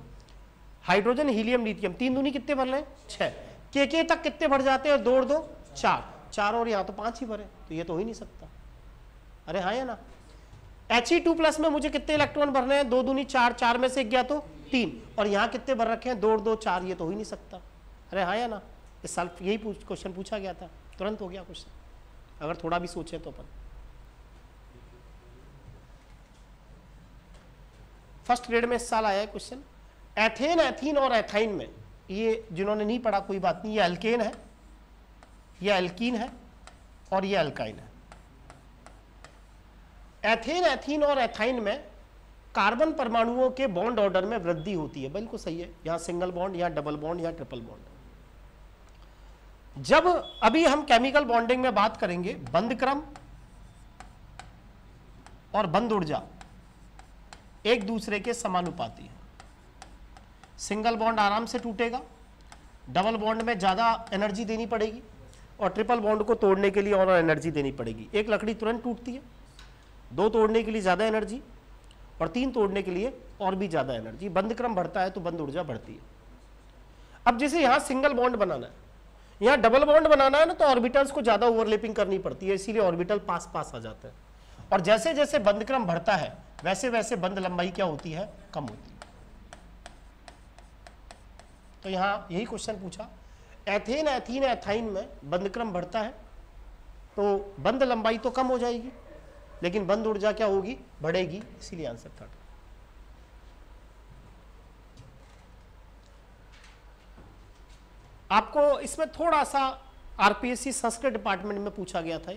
हाइड्रोजन, हीलियम, लिथियम 3 दूनी कितने भर रहे? 6। K तक कितने भर जाते हैं? 2 और 2 4, 4 और यहां तो 5 ही भरे, तो ये तो हो ही नहीं सकता। अरे हाँ या ना? He2+ में मुझे कितने इलेक्ट्रॉन भरने हैं? 2 दूनी 4, 4 में से एक गया तो 3, और यहां कितने भर रखे हैं? 2 और 2 4, ये तो हो ही नहीं सकता। अरे हाँ या ना? इस साल यही क्वेश्चन पूछा गया था, तुरंत हो गया क्वेश्चन, अगर थोड़ा भी सोचे तो। अपन फर्स्ट ग्रेड में इस साल आया है क्वेश्चन, एथेन, एथीन और एथाइन में। ये जिन्होंने नहीं पढ़ा कोई बात नहीं, ये अल्केन है, ये अल्कीन है, और ये अल्काइन है। एथेन, एथीन और एथाइन में कार्बन परमाणुओं के बॉन्ड ऑर्डर में वृद्धि होती है। बिल्कुल सही है, यहां सिंगल बॉन्ड, यहां डबल बॉन्ड, यहां ट्रिपल बॉन्ड। जब अभी हम केमिकल बॉन्डिंग में बात करेंगे, बंध क्रम और बंध ऊर्जा एक दूसरे के समानुपाती है। सिंगल बॉन्ड आराम से टूटेगा, डबल बॉन्ड में ज्यादा एनर्जी देनी पड़ेगी, और ट्रिपल बॉन्ड को तोड़ने के लिए और एनर्जी देनी पड़ेगी। एक लकड़ी तुरंत टूटती है, 2 तोड़ने के लिए ज्यादा एनर्जी, और 3 तोड़ने के लिए और भी ज्यादा एनर्जी। बंध क्रम बढ़ता है तो बंध ऊर्जा बढ़ती है। अब जैसे यहां सिंगल बॉन्ड बनाना है, यहां डबल बॉन्ड बनाना है ना, तो ऑर्बिटल्स को ज्यादा ओवरलैपिंग करनी पड़ती है, इसीलिए ऑर्बिटल पास पास आ जाते हैं। और जैसे जैसे बंध क्रम बढ़ता है वैसे वैसे बंध लंबाई क्या होती है? कम होती है। तो यहां यही क्वेश्चन पूछा, एथेन, एथीन, एथाइन में बंध क्रम बढ़ता है तो बंध लंबाई तो कम हो जाएगी, लेकिन बंध ऊर्जा क्या होगी? बढ़ेगी, इसीलिए आंसर था। आपको इसमें थोड़ा सा आरपीएससी संस्कृत डिपार्टमेंट में पूछा गया था,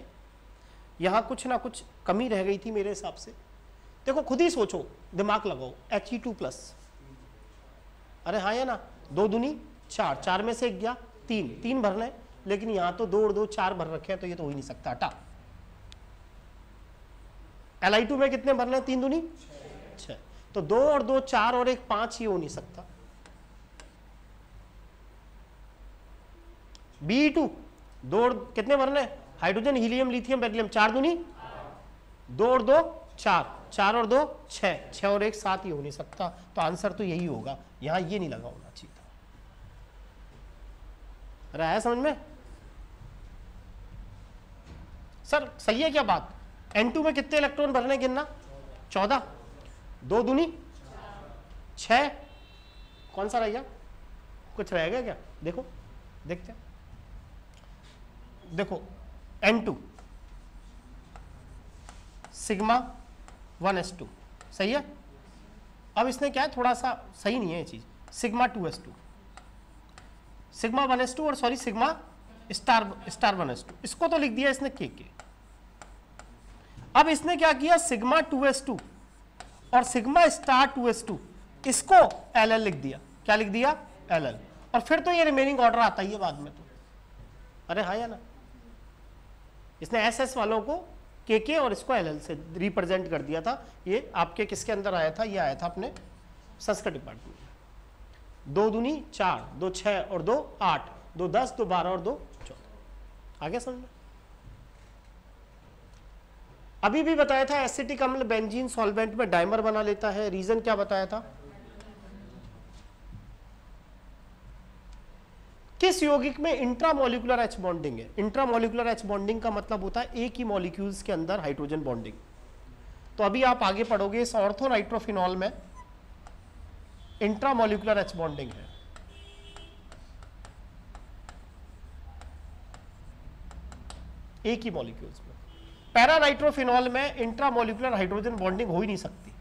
यहां कुछ ना कुछ कमी रह गई थी मेरे हिसाब से। देखो खुद ही सोचो, दिमाग लगाओ, He2+। अरे हाँ या ना? 2 दूनी 4, 4 में से एक गया 3, 3 भरने, लेकिन यहां तो 2 और 2 4 भर रखे हैं, तो ये तो हो ही नहीं सकता। हटा। Li2 में कितने भरने? 3 दूनी 6, तो 2 और 2 4 और 1 5, ये हो नहीं सकता। Be2 2 और कितने भरने? हाइड्रोजन, हीलियम, लिथियम, बेरिलियम 4 दूनी 2 और 2 4, 4 और 2 6, 6 और 1 7, ही हो नहीं सकता। तो आंसर तो यही होगा, यहां ये नहीं लगा होना चाहिए था। अरे आया समझ में? सर सही है क्या बात? N2 में कितने इलेक्ट्रॉन भरने? गिनना 14, 2 दूनी 6, कौन सा रह गया? कुछ रह गया क्या? देखो देखते हैं, देखो N2 सिग्मा 1s2 सही है। अब इसने क्या है, थोड़ा सा सही नहीं है ये चीज, सिग्मा 2s2, सिग्मा 1s2 और सॉरी सिग्मा स्टार 1s2, इसको तो लिख दिया इसने के। अब इसने क्या किया, सिग्मा 2s2 और सिग्मा स्टार 2s2 इसको LL लिख दिया। क्या लिख दिया, LL। और फिर तो ये रिमेनिंग ऑर्डर आता ही है बाद में तो, अरे हाँ या ना। इसने SS वालों को KK और इसको LL से रिप्रेजेंट कर दिया था। ये आपके किसके अंदर आया था, ये आया था अपने संस्कृत डिपार्टमेंट में। 2 दूनी 4, 2 6 और 2 8, 2 10, 2 12 और 2 14। आगे समझ में। अभी भी बताया था एसिटिक अम्ल बेंजीन सॉल्वेंट में डाइमर बना लेता है। रीजन क्या बताया था, किस यौगिक में इंट्रामोलिकुलर एच बॉन्डिंग है। इंट्रामोलिकुलर एच बॉन्डिंग का मतलब होता है एक ही मॉलिक्यूल्स के अंदर हाइड्रोजन बॉन्डिंग। तो अभी आप आगे पढ़ोगे इस ऑर्थो नाइट्रोफिनॉल में इंट्रामोलिकुलर एच बॉन्डिंग है। एक ही मॉलिक्यूल्स में। पैरा नाइट्रोफिनॉल में इंट्रामोलिकुलर हाइड्रोजन बॉन्डिंग हो ही नहीं सकती,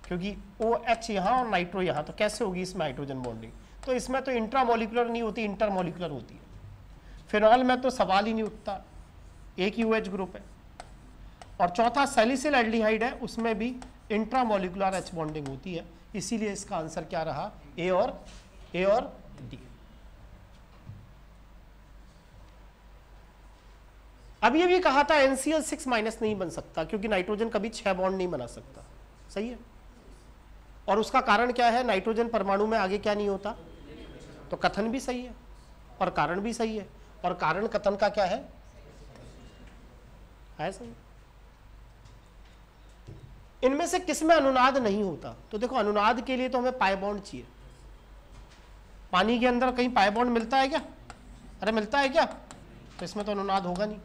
क्योंकि OH यहां और नाइट्रो यहां, तो कैसे होगी इसमें हाइड्रोजन बॉन्डिंग। तो इसमें तो इंट्रामोलिकुलर नहीं होती, इंटरमोलिकुलर होती है। फिनॉल में तो सवाल ही नहीं उठता, एक ही OH ग्रुप है। और चौथा सैलिसिल एल्डिहाइड है, उसमें भी इंट्रामोलिकुलर H बॉन्डिंग होती है। इसीलिए इसका आंसर क्या रहा, ए और डी। अब ये भी कहा था NCl6 माइनस नहीं बन सकता, क्योंकि नाइट्रोजन कभी 6 बॉन्ड नहीं बना सकता, सही है। और उसका कारण क्या है, नाइट्रोजन परमाणु में आगे क्या नहीं होता, तो कथन भी सही है और कारण भी सही है। और कारण कथन का क्या है सही। इनमें से किस में अनुनाद नहीं होता, तो देखो अनुनाद के लिए तो हमें पाई बॉन्ड चाहिए। पानी के अंदर कहीं पाई बॉन्ड मिलता है क्या, अरे मिलता है क्या, तो इसमें तो अनुनाद होगा नहीं।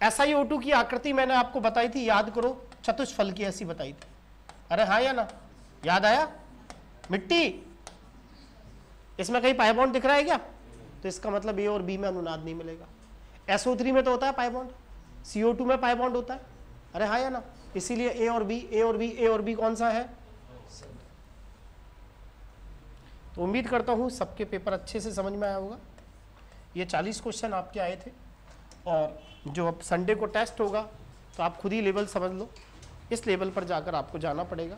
SiO2 की आकृति मैंने आपको बताई थी, याद करो, चतुष्फल की ऐसी बताई थी, अरे हाँ या ना, याद आया। मिट्टी, इसमें कहीं पाई बॉन्ड दिख रहा है क्या, तो इसका मतलब A और B में अनुनाद नहीं मिलेगा। SO3 में तो होता है पाई बॉन्ड, CO2 में पाई बॉन्ड होता है, अरे हाँ या ना। इसीलिए A और B कौन सा है। तो उम्मीद करता हूं सबके पेपर अच्छे से समझ में आया होगा। ये 40 क्वेश्चन आपके आए थे, और जो अब संडे को टेस्ट होगा तो आप खुद ही लेवल समझ लो, इस लेवल पर जाकर आपको जाना पड़ेगा।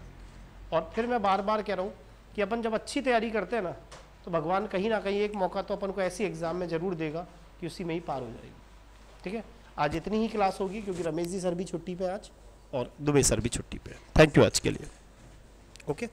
और फिर मैं बार बार कह रहा हूँ कि अपन जब अच्छी तैयारी करते हैं ना, तो भगवान कहीं ना कहीं एक मौका तो अपन को ऐसी एग्जाम में जरूर देगा कि उसी में ही पार हो जाएगी। ठीक है, आज इतनी ही क्लास होगी, क्योंकि रमेश जी सर भी छुट्टी पे आज और दुबे सर भी छुट्टी पे। थैंक यू आज के लिए, ओके।